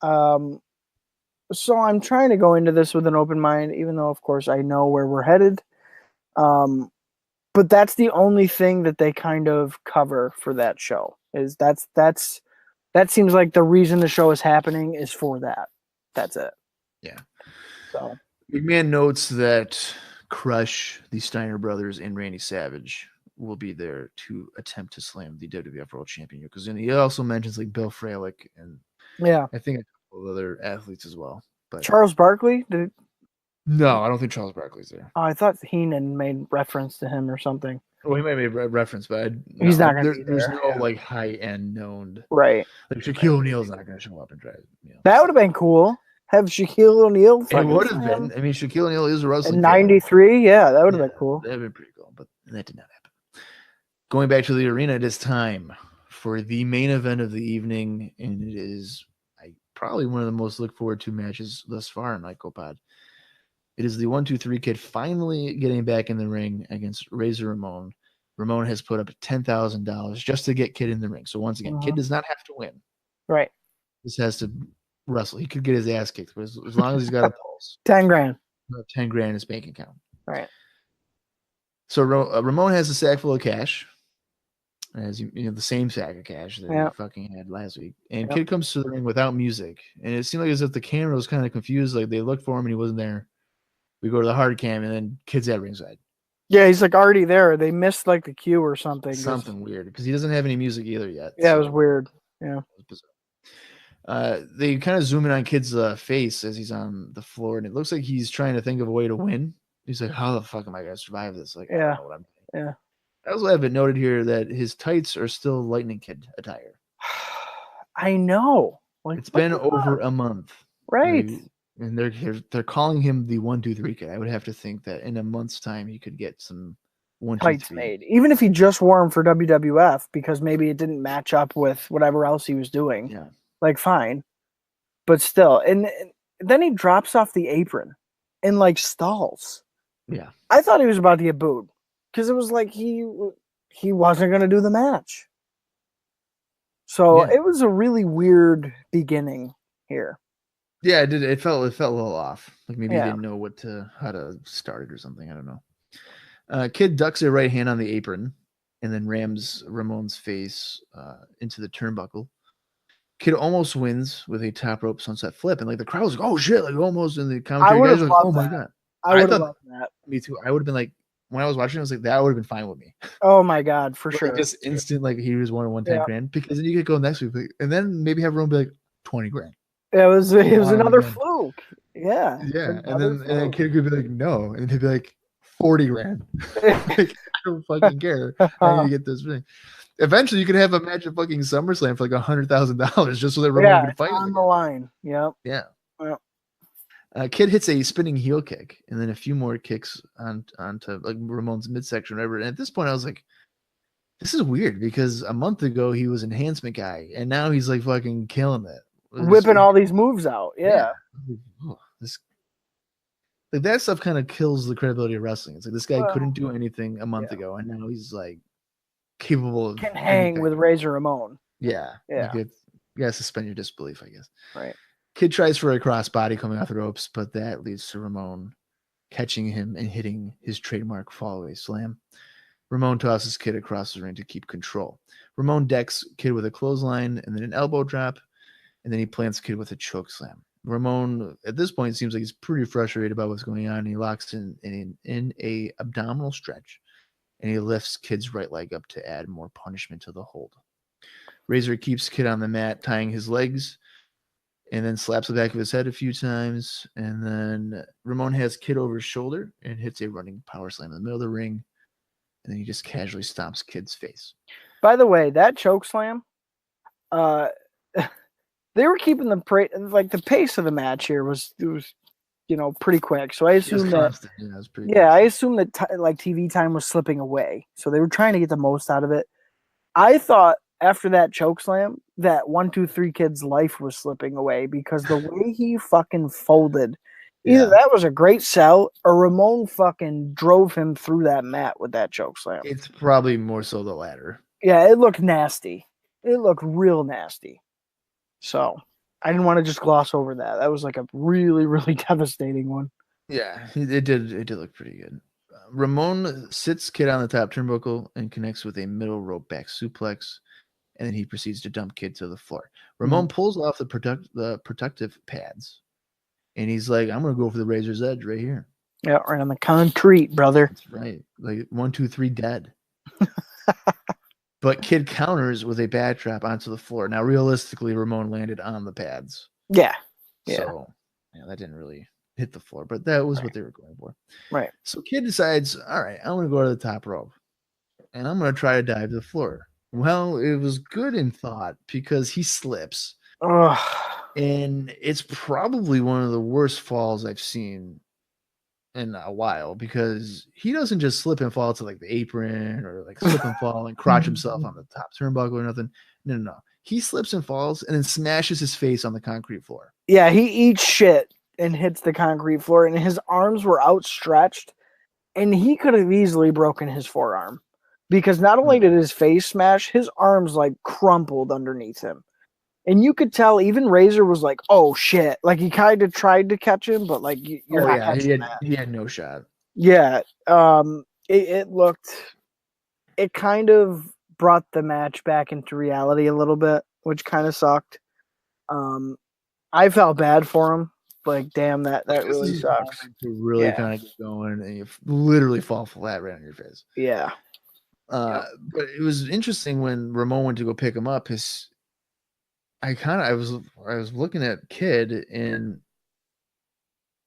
So I'm trying to go into this with an open mind, even though, of course, I know where we're headed. But that's the only thing that they kind of cover for that show. That seems like the reason the show is happening is for that. That's it. Yeah. So McMahon notes that Crush, the Steiner brothers, and Randy Savage will be there to attempt to slam the WWF World Champion. Because he also mentions like Bill Fralick and I think a couple of other athletes as well. But Charles Barkley? No, I don't think Charles Barkley's there. Oh, I thought Heenan made reference to him or something. Well, he might have made reference, but he's not going to be there. There's no like high end known. Right. Like Shaquille O'Neal's not going to show up and try. That would have been cool. Have Shaquille O'Neal. It would have been. I mean, Shaquille O'Neal is a wrestling. In '93, yeah, that would have been cool. That would have been pretty cool, but that did not happen. Going back to the arena, it is time for the main event of the evening, and it is probably one of the most looked forward to matches thus far in IcoPod. It is the 1-2-3 Kid finally getting back in the ring against Razor Ramon. Ramon has put up $10,000 just to get Kid in the ring. So once again, Kid does not have to win. Right. This has to wrestle. He could get his ass kicked, but as long as he's got a pulse. 10 grand. 10 grand in his bank account. Right. So Ramon has a sack full of cash. As the same sack of cash that he fucking had last week. And Kid comes to the ring without music. And it seemed like as if the camera was kind of confused. Like they looked for him and he wasn't there. We go to the hard cam and then Kid's at ringside. Yeah, he's like already there. They missed like the cue or something. Something weird because he doesn't have any music either yet. Yeah, so. It was weird. Yeah. It was bizarre. They kind of zoom in on Kid's face as he's on the floor, and it looks like he's trying to think of a way to win. He's like, how the fuck am I going to survive this? Like, I don't know what I'm doing. Yeah. I also have it noted here that his tights are still Lightning Kid attire. I know. Like, it's been over a month. Right. And they're calling him the 1-2-3 Kid. I would have to think that in a month's time he could get some 1-2-3 tights made. Even if he just wore them for WWF because maybe it didn't match up with whatever else he was doing. Yeah. Like, fine. But still. And then he drops off the apron. and like stalls. Yeah. I thought he was about to get booed because it was like he wasn't going to do the match. So Yeah. it was a really weird beginning here. Yeah, it did. It felt a little off. Like maybe he Yeah. didn't know how to start it or something. I don't know. Kid ducks a right hand on the apron and then rams Ramon's face into the turnbuckle. Kid almost wins with a top rope sunset flip, and like the crowd was like, "Oh shit!" Like almost, and the I commentary would guys have were like, "Oh loved my that. god!" I I would have thought loved that. me too. I would have been like, when I was watching, I was like, that would have been fine with me. Oh my god, for Like sure. just instant, like he was one 10 Yeah. grand, because then you could go next week, and then maybe have Rome be like 20 grand. It was Want him another again. fluke. Yeah. Yeah, Another and then kid could be like, no, and he'd be like 40 grand. fluke. Like I don't fucking care. I need to get this ring. Eventually, you could have a match at fucking SummerSlam for like $100,000 just so that Ramon Yeah, could it's fight him on the again. line. Yep. Yeah. Yep. Kid hits a spinning heel kick, and then a few more kicks onto like Ramon's midsection, whatever. And at this point, I was like, this is weird because a month ago he was enhancement guy, and now he's like fucking killing it. Whipping all these moves out. Yeah. Oh, this like that stuff kind of kills the credibility of wrestling. It's like this guy Well, couldn't do anything a month ago, and now he's like capable of can hang anything. with Razor Ramon. Yeah, Yeah. you gotta suspend your disbelief, I guess. Right. Kid tries for a crossbody coming off the ropes, but that leads to Ramon catching him and hitting his trademark fallaway slam. Ramon tosses Kid across the ring to keep control. Ramon decks Kid with a clothesline and then an elbow drop, and then he plants Kid with a choke slam. Ramon, at this point, seems like he's pretty frustrated about what's going on. And he locks in a abdominal stretch, and he lifts Kid's right leg up to add more punishment to the hold. Razor keeps Kid on the mat, tying his legs, and then slaps the back of his head a few times. And then Ramon has Kid over his shoulder and hits a running power slam in the middle of the ring. And then he just casually stomps Kid's face. By the way, that choke slam, they were keeping the pace of the match here was pretty quick. So I assume that I assume that TV time was slipping away. So they were trying to get the most out of it. I thought after that choke slam that 1, 2, 3 Kid's life was slipping away because the way he fucking folded, either that was a great sell or Ramon fucking drove him through that mat with that choke slam. It's probably more so the latter. Yeah, it looked nasty. It looked real nasty. So I didn't want to just gloss over that. That was like a really, really devastating one. Yeah, it did look pretty good. Ramon sits Kid on the top turnbuckle and connects with a middle rope back suplex, and then he proceeds to dump Kid to the floor. Ramon pulls off the protective pads, and he's like, "I'm gonna go for the razor's edge right here." Yeah, right on the concrete, brother. That's right. Like 1, 2, 3, dead. But Kid counters with a backdrop onto the floor. Now, realistically, Ramon landed on the pads. Yeah. So, that didn't really hit the floor, but that was what they were going for. Right. So Kid decides, all right, I'm going to go to the top rope, and I'm going to try to dive to the floor. Well, it was good in thought because he slips. Ugh. And it's probably one of the worst falls I've seen in a while because he doesn't just slip and fall to like the apron or like slip and fall and crotch himself on the top turnbuckle or nothing. No. He slips and falls and then smashes his face on the concrete floor. Yeah, he eats shit and hits the concrete floor, and his arms were outstretched, and he could have easily broken his forearm because not only did his face smash, his arms like crumpled underneath him. And you could tell even Razor was like, oh, shit. Like, he kind of tried to catch him, but, like, you're not catching that. He had no shot. Yeah. It kind of brought the match back into reality a little bit, which kind of sucked. I felt bad for him. Like, damn, that really sucks. To really kind of get going, and you literally fall flat right on your face. Yeah. But it was interesting when Ramon went to go pick him up. I was looking at Kid, and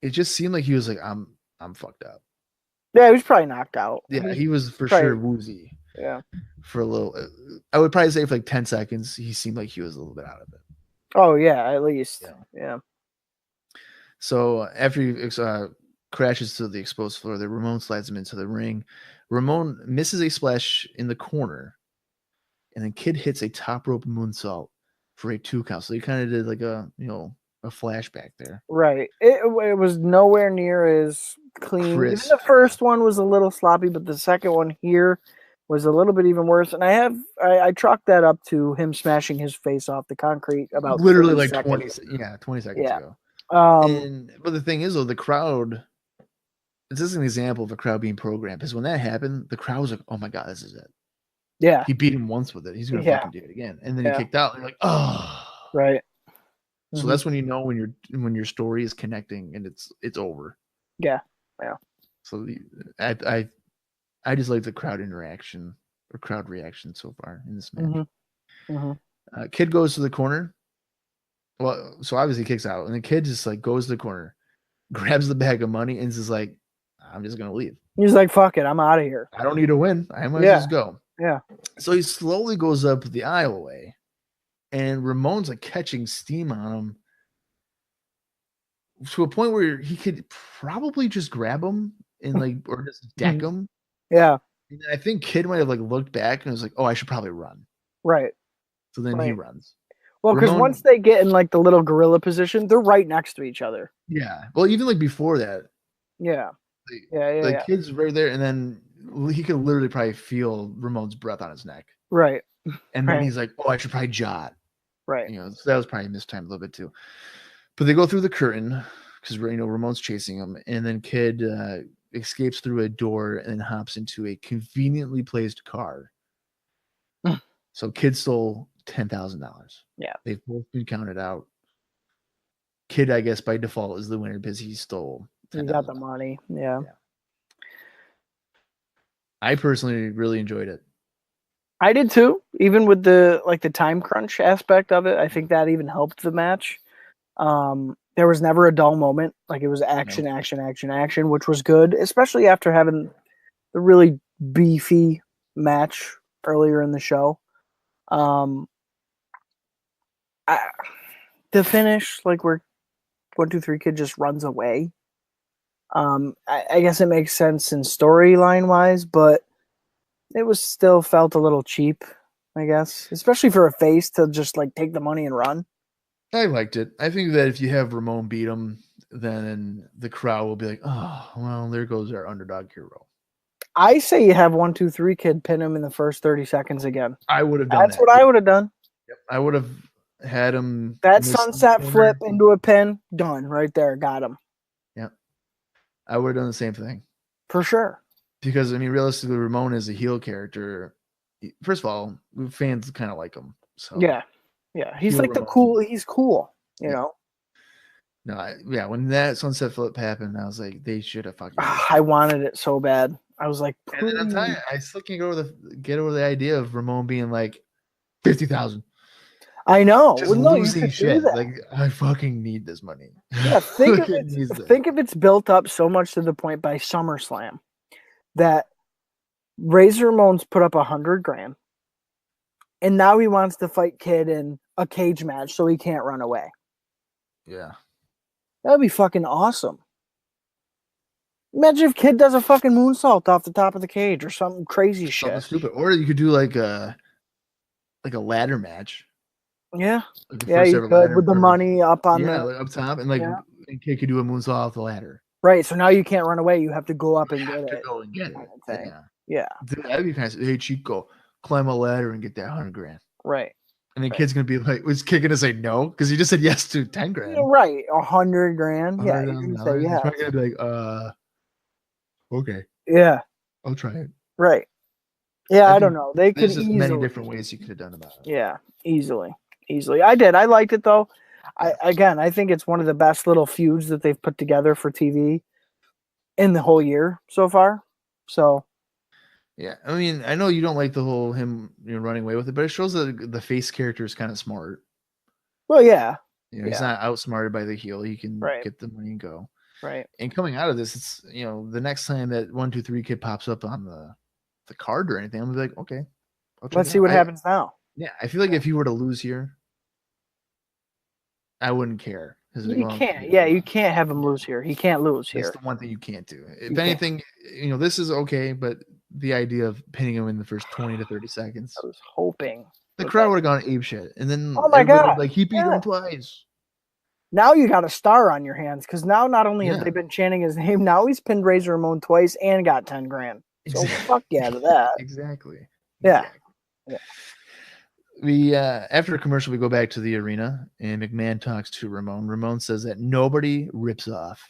it just seemed like he was like, I'm fucked up. Yeah, he was probably knocked out. Yeah, he was for sure woozy. Yeah. For a little, I would probably say for like 10 seconds, he seemed like he was a little bit out of it. Oh yeah, at least. Yeah. So after he crashes to the exposed floor, the Ramon slides him into the ring. Ramon misses a splash in the corner, and then Kid hits a top rope moonsault for a 2 count. So he kind of did like a a flashback there. Right. It was nowhere near as clean. Even Crisp. the first one was a little sloppy, but the second one here was a little bit even worse. And I chalked that up to him smashing his face off the concrete about Literally 30 like seconds. 20 seconds Yeah. ago. But the thing is, though, the crowd, this is an example of a crowd being programmed. Because when that happened, the crowd was like, oh my God, this is it. Yeah. He beat him once with it. He's going to fucking do it again. And then he kicked out. And you're like, oh. Right. So that's when you know when your story is connecting and it's over. Yeah. Yeah. So I just like the crowd interaction or crowd reaction so far in this match. Kid goes to the corner. Well, so obviously kicks out, and the kid just like goes to the corner, grabs the bag of money, and is just like, I'm just gonna leave. He's like, fuck it, I'm out of here. I don't need to win. I might as well go. Yeah. So he slowly goes up the aisleway, and Ramon's like catching steam on him to a point where he could probably just grab him and like or just deck him. Yeah. And I think Kid might have like looked back and was like, oh, I should probably run. Right. So then he runs. Well, because once they get in like the little gorilla position, they're right next to each other. Yeah. Well, even like before that. Yeah. The Kid's right there, and then he could literally probably feel Ramon's breath on his neck. Right. And then he's like, oh, I should probably jot. Right. You know, so that was probably mistimed a little bit too. But they go through the curtain because Ramon's chasing him, and then Kid escapes through a door and hops into a conveniently placed car. So Kid stole $10,000. Yeah. They've both been counted out. Kid, I guess, by default is the winner because he stole $10,000. He got the money. Yeah. I personally really enjoyed it. I did too. Even with the time crunch aspect of it, I think that even helped the match. There was never a dull moment. Like it was action, action, which was good, especially after having the really beefy match earlier in the show. The finish, like where 1, 2, 3 Kid just runs away. I guess it makes sense in storyline wise, but it was still felt a little cheap, I guess, especially for a face to just like take the money and run. I liked it. I think that if you have Ramon beat him, then the crowd will be like, oh, well, there goes our underdog hero. I say you have 1, 2, 3 Kid pin him in the first 30 seconds again. I would have done That's what I would have done. Yep. I would have had him. That sunset flip into a pin, done right there. Got him. Yep. I would have done the same thing. For sure. Because, I mean, realistically, Ramon is a heel character. First of all, fans kind of like him. So yeah. He's like he's cool, you know? No, when that sunset flip happened, I was like, they should have fucking. I wanted it so bad. I was like, and then I'm telling you, I still can't get over the idea of Ramon being like 50,000. I know. Just losing shit. Like, I fucking need this money. Yeah, think if it's built up so much to the point by SummerSlam that Razor Ramon's put up $100,000, and now he wants to fight Kid in a cage match so he can't run away. Yeah. That would be fucking awesome. Imagine if Kid does a fucking moonsault off the top of the cage or something crazy shit. Something stupid. Or you could do like a ladder match. Yeah. You could with the money up on up top, and and Kid could do a moonsault off the ladder. Right. So now you can't run away. You have to go up and get it. Go and get it. Yeah. Dude, that'd be kind of, hey, Chico, climb a ladder and get that $100,000. Right. And the Kid's gonna be like, was Kid gonna say no? Because he just said yes to $10,000. Yeah, right. $100,000. Yeah. You're gonna say yeah. He's probably gonna be like, okay. Yeah. I'll try it. Right. Yeah, I don't know. They could there's many different ways you could have done about it. Yeah, easily. I did. I liked it though. I think it's one of the best little feuds that they've put together for TV in the whole year so far. So yeah, I mean, I know you don't like the whole him running away with it, but it shows that the face character is kind of smart. Well, yeah. He's not outsmarted by the heel. He can get the money and go. Right. And coming out of this, it's the next time that 1, 2, 3 Kid pops up on the card or anything, I'm gonna be like, okay, let's see what happens now. Yeah, I feel like if he were to lose here, I wouldn't care. You can't. Yeah, you can't have him lose here. He can't lose here. That's the one thing you can't do. If anything, this is okay, but the idea of pinning him in the first 20 to 30 seconds. I was hoping the crowd would have gone ape shit, and then oh my god, like he beat him twice. Now you got a star on your hands because now not only have Yeah. they been chanting his name, now he's pinned Razor Ramon twice and got 10 grand. So fuck yeah to that. Exactly. Yeah. Yeah. We after a commercial, we go back to the arena, and McMahon talks to Ramon. Ramon says that nobody rips off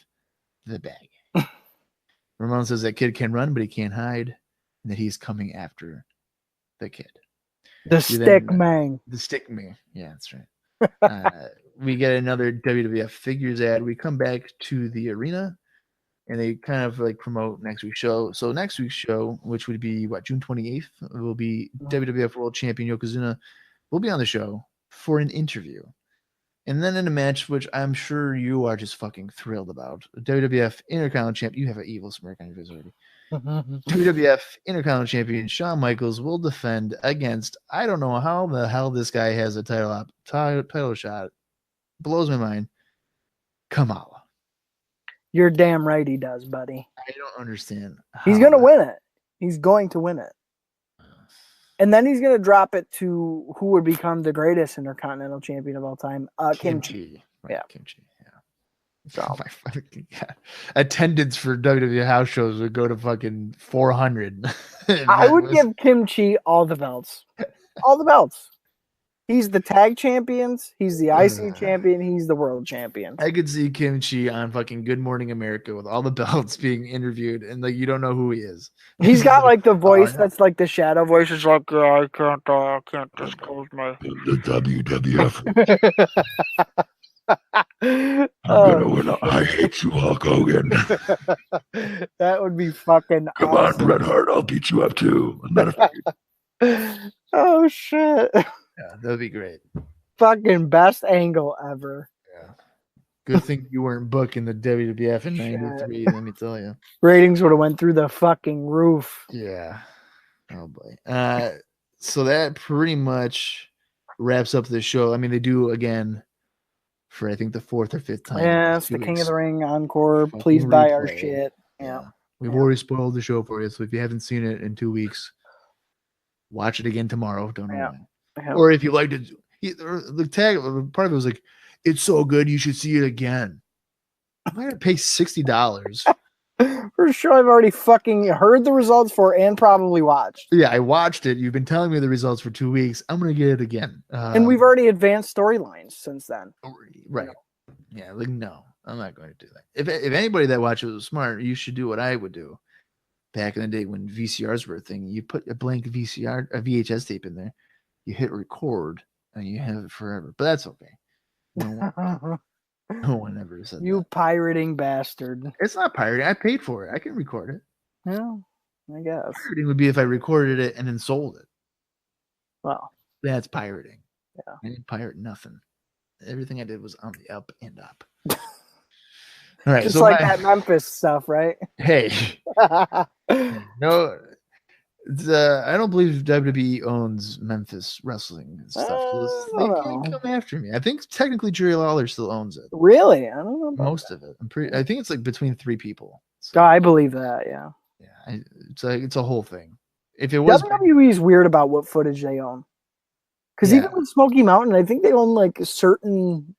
the bag. Ramon says that kid can run, but he can't hide, and that he's coming after the kid. The stick man. The stick man. Yeah, that's right. We get another WWF figures ad. We come back to the arena, and they kind of like promote next week's show. So next week's show, which would be June 28th, will be WWF World Champion Yokozuna will be on the show for an interview. And then in a match, which I'm sure you are just fucking thrilled about, WWF Intercontinental Champ. You have an evil smirk on your face already. WWF Intercontinental Champion Shawn Michaels will defend against, I don't know how the hell this guy has a title shot. Blows my mind. Kamala. You're damn right he does, buddy. I don't understand. He's going to win it. He's going to win it. And then he's going to drop it to who would become the greatest Intercontinental Champion of all time, Kimchi. Right, yeah. Kimchi. Yeah. So my fucking God. Attendance for WWF house shows would go to fucking 400. I would give Kimchi all the belts. All the belts. He's the tag champions. He's the IC champion. He's the world champion. I could see Kimchi on fucking Good Morning America with all the belts being interviewed, and like you don't know who he is. He's got like the voice that's like the shadow voice. Is like, I can't disclose my the WWF. I'm gonna win. I hate you, Hulk Hogan. That would be fucking Come awesome. on, Bret Hart. I'll beat you up too. Oh shit. Yeah, that'd be great. Fucking best angle ever. Yeah. Good thing you weren't booking the WWF in '93. Let me tell you, ratings would have went through the fucking roof. Yeah. Oh boy. So that pretty much wraps up the show. I mean, they do again for I think the 4th or 5th time. Yeah, it's the King of the Ring encore. Please buy our shit. Yeah. We've already spoiled the show for you, so if you haven't seen it in 2 weeks, watch it again tomorrow. Don't know when. Or if you liked it, the tag part of it was like, it's so good, you should see it again. I'm going to pay $60. For sure, I've already fucking heard the results for and probably watched. Yeah, I watched it. You've been telling me the results for 2 weeks. I'm going to get it again. And we've already advanced storylines since then. Right. Yeah, like, no, I'm not going to do that. If anybody that watches was smart, you should do what I would do. Back in the day when VCRs were a thing, you put a blank VHS tape in there, you hit record, and you have it forever. But that's okay. No one ever said that. You pirating bastard. It's not pirating. I paid for it. I can record it. Yeah, I guess. Pirating would be if I recorded it and then sold it. Well, that's pirating. Yeah. I didn't pirate nothing. Everything I did was on the up and up. All right, just so like that Memphis stuff, right? Hey. No, I don't believe WWE owns Memphis wrestling and stuff. So they can't come after me. I think technically Jerry Lawler still owns it. Really? I don't know about most of it. I think it's like between 3 people. So. I believe that. Yeah. Yeah. It's a whole thing. If it was WWE is weird about what footage they own. Because even with Smoky Mountain, I think they own like certain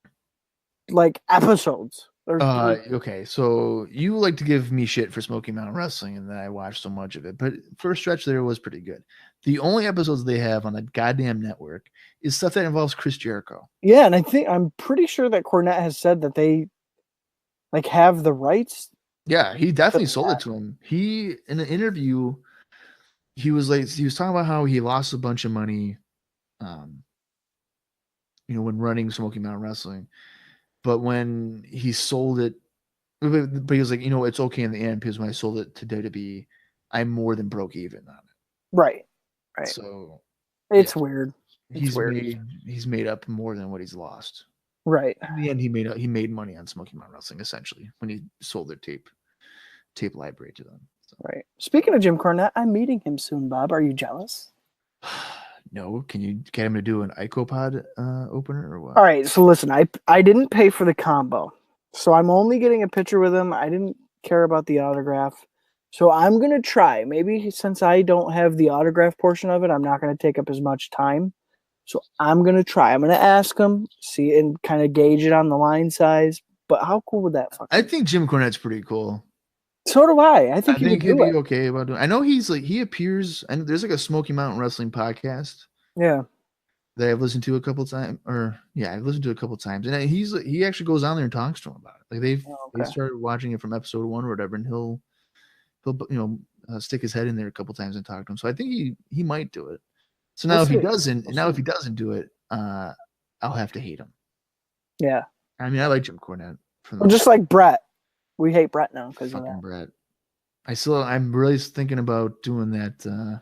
like episodes. Okay, so you like to give me shit for Smoky Mountain Wrestling, and then I watched so much of it. But for a stretch there, it was pretty good. The only episodes they have on the goddamn network is stuff that involves Chris Jericho. Yeah, and I'm pretty sure that Cornette has said that they like have the rights. Yeah, he definitely sold it to him. He in an interview, he was talking about how he lost a bunch of money, when running Smoky Mountain Wrestling. But when he sold it, but he was like, it's okay in the end because when I sold it to WWE, I more than broke even on it. Right. So it's weird. He's made up more than what he's lost. Right. In the end, he made money on Smoky Mountain Wrestling essentially when he sold their tape library to them. So. Right. Speaking of Jim Cornette, I'm meeting him soon, Bob. Are you jealous? No, can you get him to do an IcoPod opener or what? All right, so listen, I didn't pay for the combo, so I'm only getting a picture with him. I didn't care about the autograph, so I'm gonna try. Maybe since I don't have the autograph portion of it, I'm not gonna take up as much time. So I'm going to try. I'm going to ask him, see, and kind of gauge it on the line size. But how cool would that fucking I think Jim Cornette's pretty cool. So do I. I think I he think would he'd do be it. okay about doing. I know he appears, and there's like a Smoky Mountain Wrestling podcast Yeah. that I've listened to a couple times, I've listened to a couple times, and he actually goes on there and talks to him about it. Like they Okay. started watching it from episode 1 or whatever, and he'll stick his head in there a couple times and talk to him. So I think he might do it. So now We'll if he see. doesn't, We'll see. do it, I'll have to hate him. Yeah. I mean, I like Jim Cornette from Well, just like Brett. We hate Brett now because of fucking that. Brett. I'm really thinking about doing that.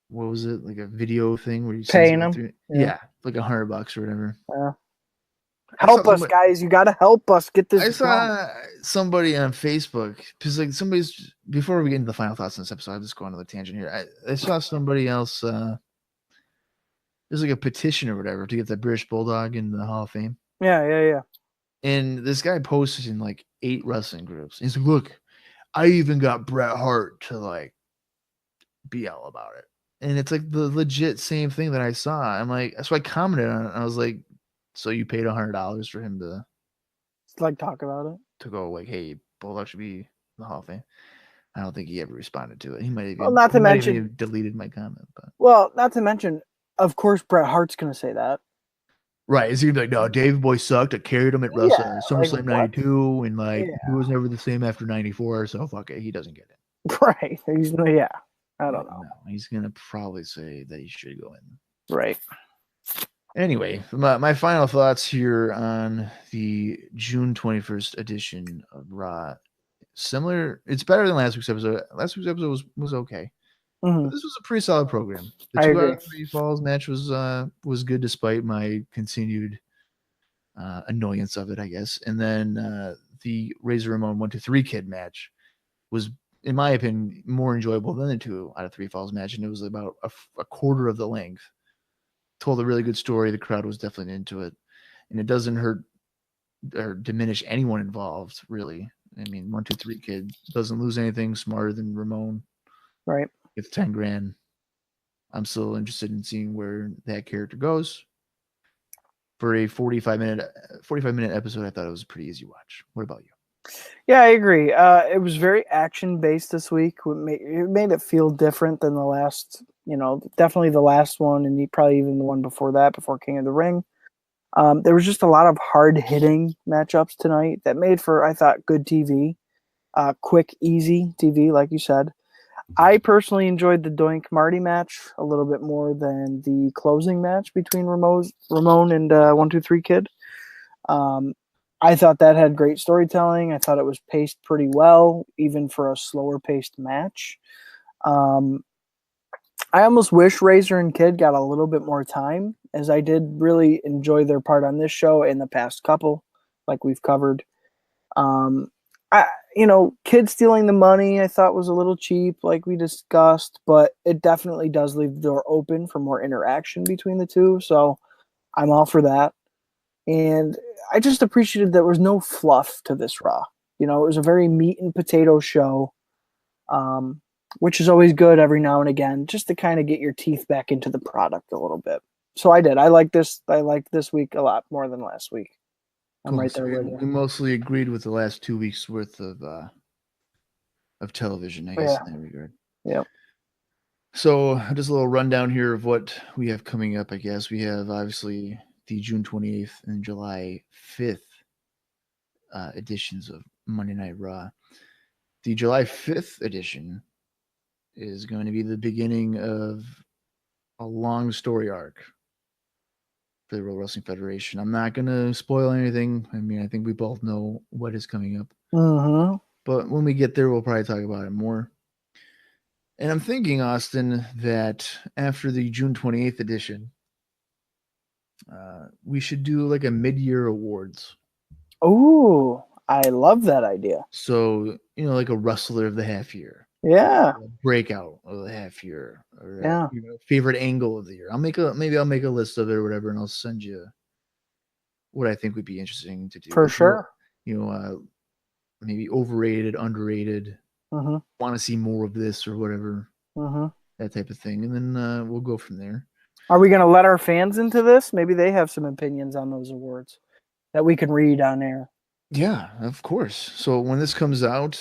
What was it, like a video thing where you Paying him? Yeah, like $100 or whatever. Yeah. I saw Help us, guys. You got to help us get this. I saw somebody on Facebook because like somebody's before we get into the final thoughts on this episode. I'm just going on the tangent here. I saw somebody else. There's like a petition or whatever to get the British Bulldog in the Hall of Fame. Yeah. And this guy posted in like 8 wrestling groups. He's like, "Look, I even got Bret Hart to like be all about it." And it's like the legit same thing that I saw. I'm like, so I commented on it. I was like, "So you paid $100 for him to like talk about it?" To go like, hey, Bulldog should be in the Hall of Fame." I don't think he ever responded to it. He might have Well, not to mention even deleted my comment. But not to mention, of course, Bret Hart's going to say that. right, is he like, no, Davey Boy sucked. I carried him at SummerSlam '92, and like he was never the same after '94. So fuck it, he doesn't get it. Right? I don't know. No, he's gonna probably say that he should go in. Right. Anyway, my final thoughts here on the June 21st edition of Raw. Similar, it's better than last week's episode. Last week's episode was okay. Mm-hmm. But this was a pretty solid program. The 2 out of 3 falls match was good despite my continued annoyance of it, I guess. And then the Razor Ramon 1 2 3 Kid match was, in my opinion, more enjoyable than the 2 out of 3 falls match, and it was about a quarter of the length. Told a really good story. The crowd was definitely into it, and it doesn't hurt or diminish anyone involved, really. I mean, 1 2 3 Kid doesn't lose anything. Smarter than Ramon. Right. It's 10 grand. I'm still interested in seeing where that character goes. For a 45-minute episode, I thought it was a pretty easy watch. What about you? Yeah, I agree. It was very action-based this week. It made it feel different than the last, definitely the last one, and probably even the one before that, before King of the Ring. There was just a lot of hard-hitting matchups tonight that made for, I thought, good TV. Quick, easy TV, like you said. I personally enjoyed the Doink Marty match a little bit more than the closing match between Ramon and 1 2 3 Kid. I thought that had great storytelling. I thought it was paced pretty well, even for a slower paced match. I almost wish Razor and Kid got a little bit more time, as I did really enjoy their part on this show and the past couple, like we've covered. Kid stealing the money I thought was a little cheap, like we discussed, but it definitely does leave the door open for more interaction between the two. So I'm all for that. And I just appreciated there was no fluff to this Raw. It was a very meat and potato show, which is always good every now and again, just to kind of get your teeth back into the product a little bit. So I did. I liked this week a lot more than last week. I'm Cool. right there with you. We mostly agreed with the last 2 weeks worth of television, I guess, in that regard. Yeah. So just a little rundown here of what we have coming up, I guess. We have obviously the June 28th and July 5th editions of Monday Night Raw. The July 5th edition is going to be the beginning of a long story arc for the World Wrestling Federation. I'm not going to spoil anything. I mean, I think we both know what is coming up. Mm-hmm. But when we get there, we'll probably talk about it more. And I'm thinking, Austin, that after the June 28th edition, we should do like a mid-year awards. Oh, I love that idea. So, like a wrestler of the half year. Yeah. Breakout of the half year. Or Yeah. Favorite angle of the year. Maybe I'll make a list of it or whatever, and I'll send you what I think would be interesting to do. For sure. Maybe overrated, underrated. Mm-hmm. Want to see more of this or whatever. Mm-hmm. That type of thing. And then we'll go from there. Are we going to let our fans into this? Maybe they have some opinions on those awards that we can read on air. Yeah, of course. So when this comes out,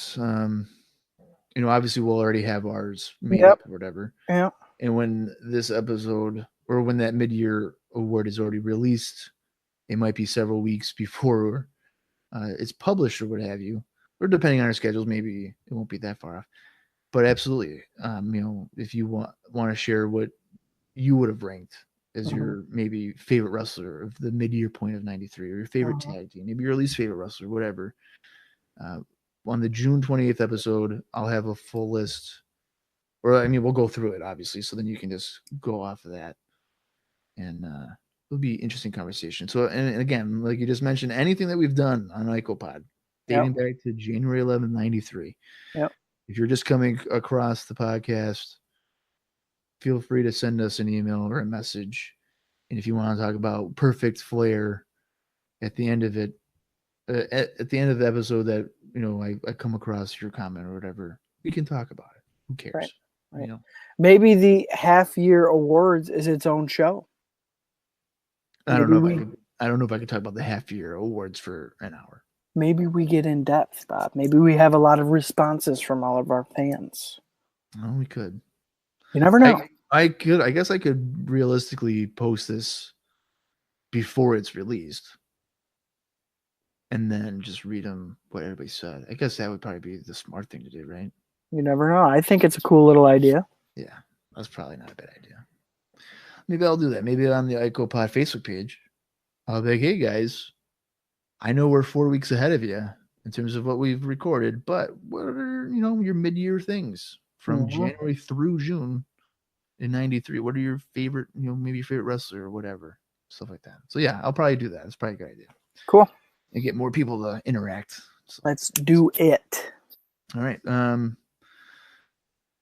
obviously we'll already have ours made Yep. up or whatever. Yeah. And when this episode or when that mid-year award is already released, it might be several weeks before it's published or what have you, or depending on our schedules, maybe it won't be that far off. But absolutely, if you want to share what you would have ranked as your maybe favorite wrestler of the mid-year point of 93, or your favorite tag team, maybe your least favorite wrestler, whatever. On the June 28th episode, I'll have a full list, or we'll go through it obviously, so then you can just go off of that, and it'll be interesting conversation. So, and again, like you just mentioned, anything that we've done on IcoPod dating back to January 11th, 93. Yep. If you're just coming across the podcast, feel free to send us an email or a message. And if you want to talk about Perfect Flair at the end of it, at the end of the episode that, I come across your comment or whatever, we can talk about it. Who cares? Right. Maybe the half-year awards is its own show. I don't know if I could talk about the half-year awards for an hour. Maybe we get in depth, Bob. Maybe we have a lot of responses from all of our fans. Oh, we could. You never know. I guess I could realistically post this before it's released and then just read them what everybody said. I guess that would probably be the smart thing to do, right? You never know. I think it's a cool little idea. Yeah, that's probably not a bad idea. Maybe I'll do that. Maybe on the IcoPod Facebook page, I'll be like, hey guys, I know we're 4 weeks ahead of you in terms of what we've recorded, but what are, your mid-year things from January through June in 93? What are your favorite, maybe your favorite wrestler or whatever, stuff like that. So yeah, I'll probably do that. It's probably a good idea. Cool. And get more people to interact. So. Let's do it. All right.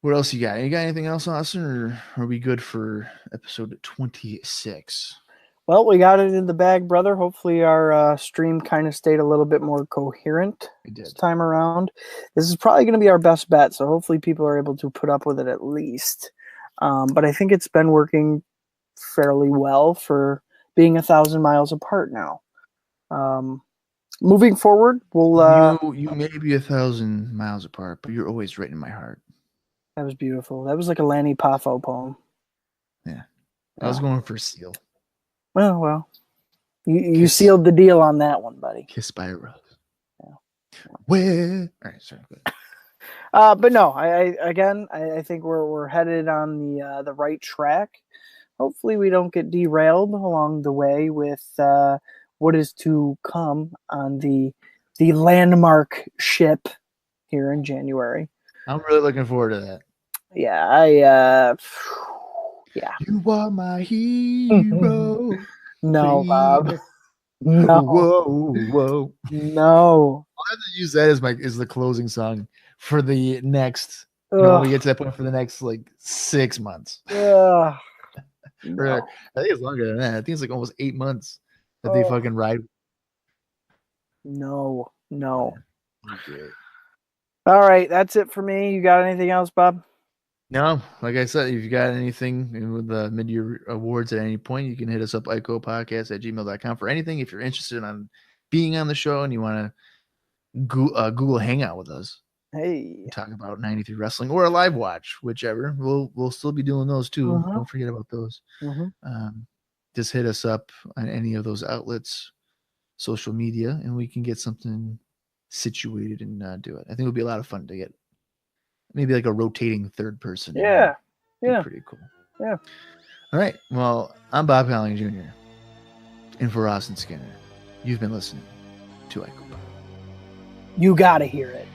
What else you got? You got anything else, Austin, or are we good for episode 26? Well, we got it in the bag, brother. Hopefully our stream kind of stayed a little bit more coherent this time around. This is probably going to be our best bet, so hopefully people are able to put up with it at least. But I think it's been working fairly well for being 1,000 miles apart now. Moving forward, we'll... You may be 1,000 miles apart, but you're always right in my heart. That was beautiful. That was like a Lanny Poffo poem. Yeah. I was going for Seal. Well. You sealed the deal on that one, buddy. Kissed by a rose. Yeah. Where? All right, sorry. But no, I think we're headed on the right track. Hopefully we don't get derailed along the way with what is to come on the landmark ship here in January. I'm really looking forward to that. Yeah, yeah. You are my hero. No, Bob. No. Whoa. No. I'll have to use that as the closing song for the next. When we get to that point for the next 6 months. No. I think it's longer than that. I think it's almost 8 months that they fucking ride. No. Okay. All right, that's it for me. You got anything else, Bob? No, like I said, if you got anything with the mid-year awards at any point, you can hit us up, icopodcast@gmail.com for anything. If you're interested on being on the show and you want to Google Hangout with us, hey, talk about 93 wrestling or a live watch, whichever. We'll still be doing those too. Don't forget about those. Just hit us up on any of those outlets, social media, and we can get something situated and do it. I think it would be a lot of fun to get maybe a rotating third person. Yeah. Pretty cool. Yeah. All right. Well, I'm Bob Howling Jr. And for Austin Skinner, you've been listening to IcoPod. You gotta hear it.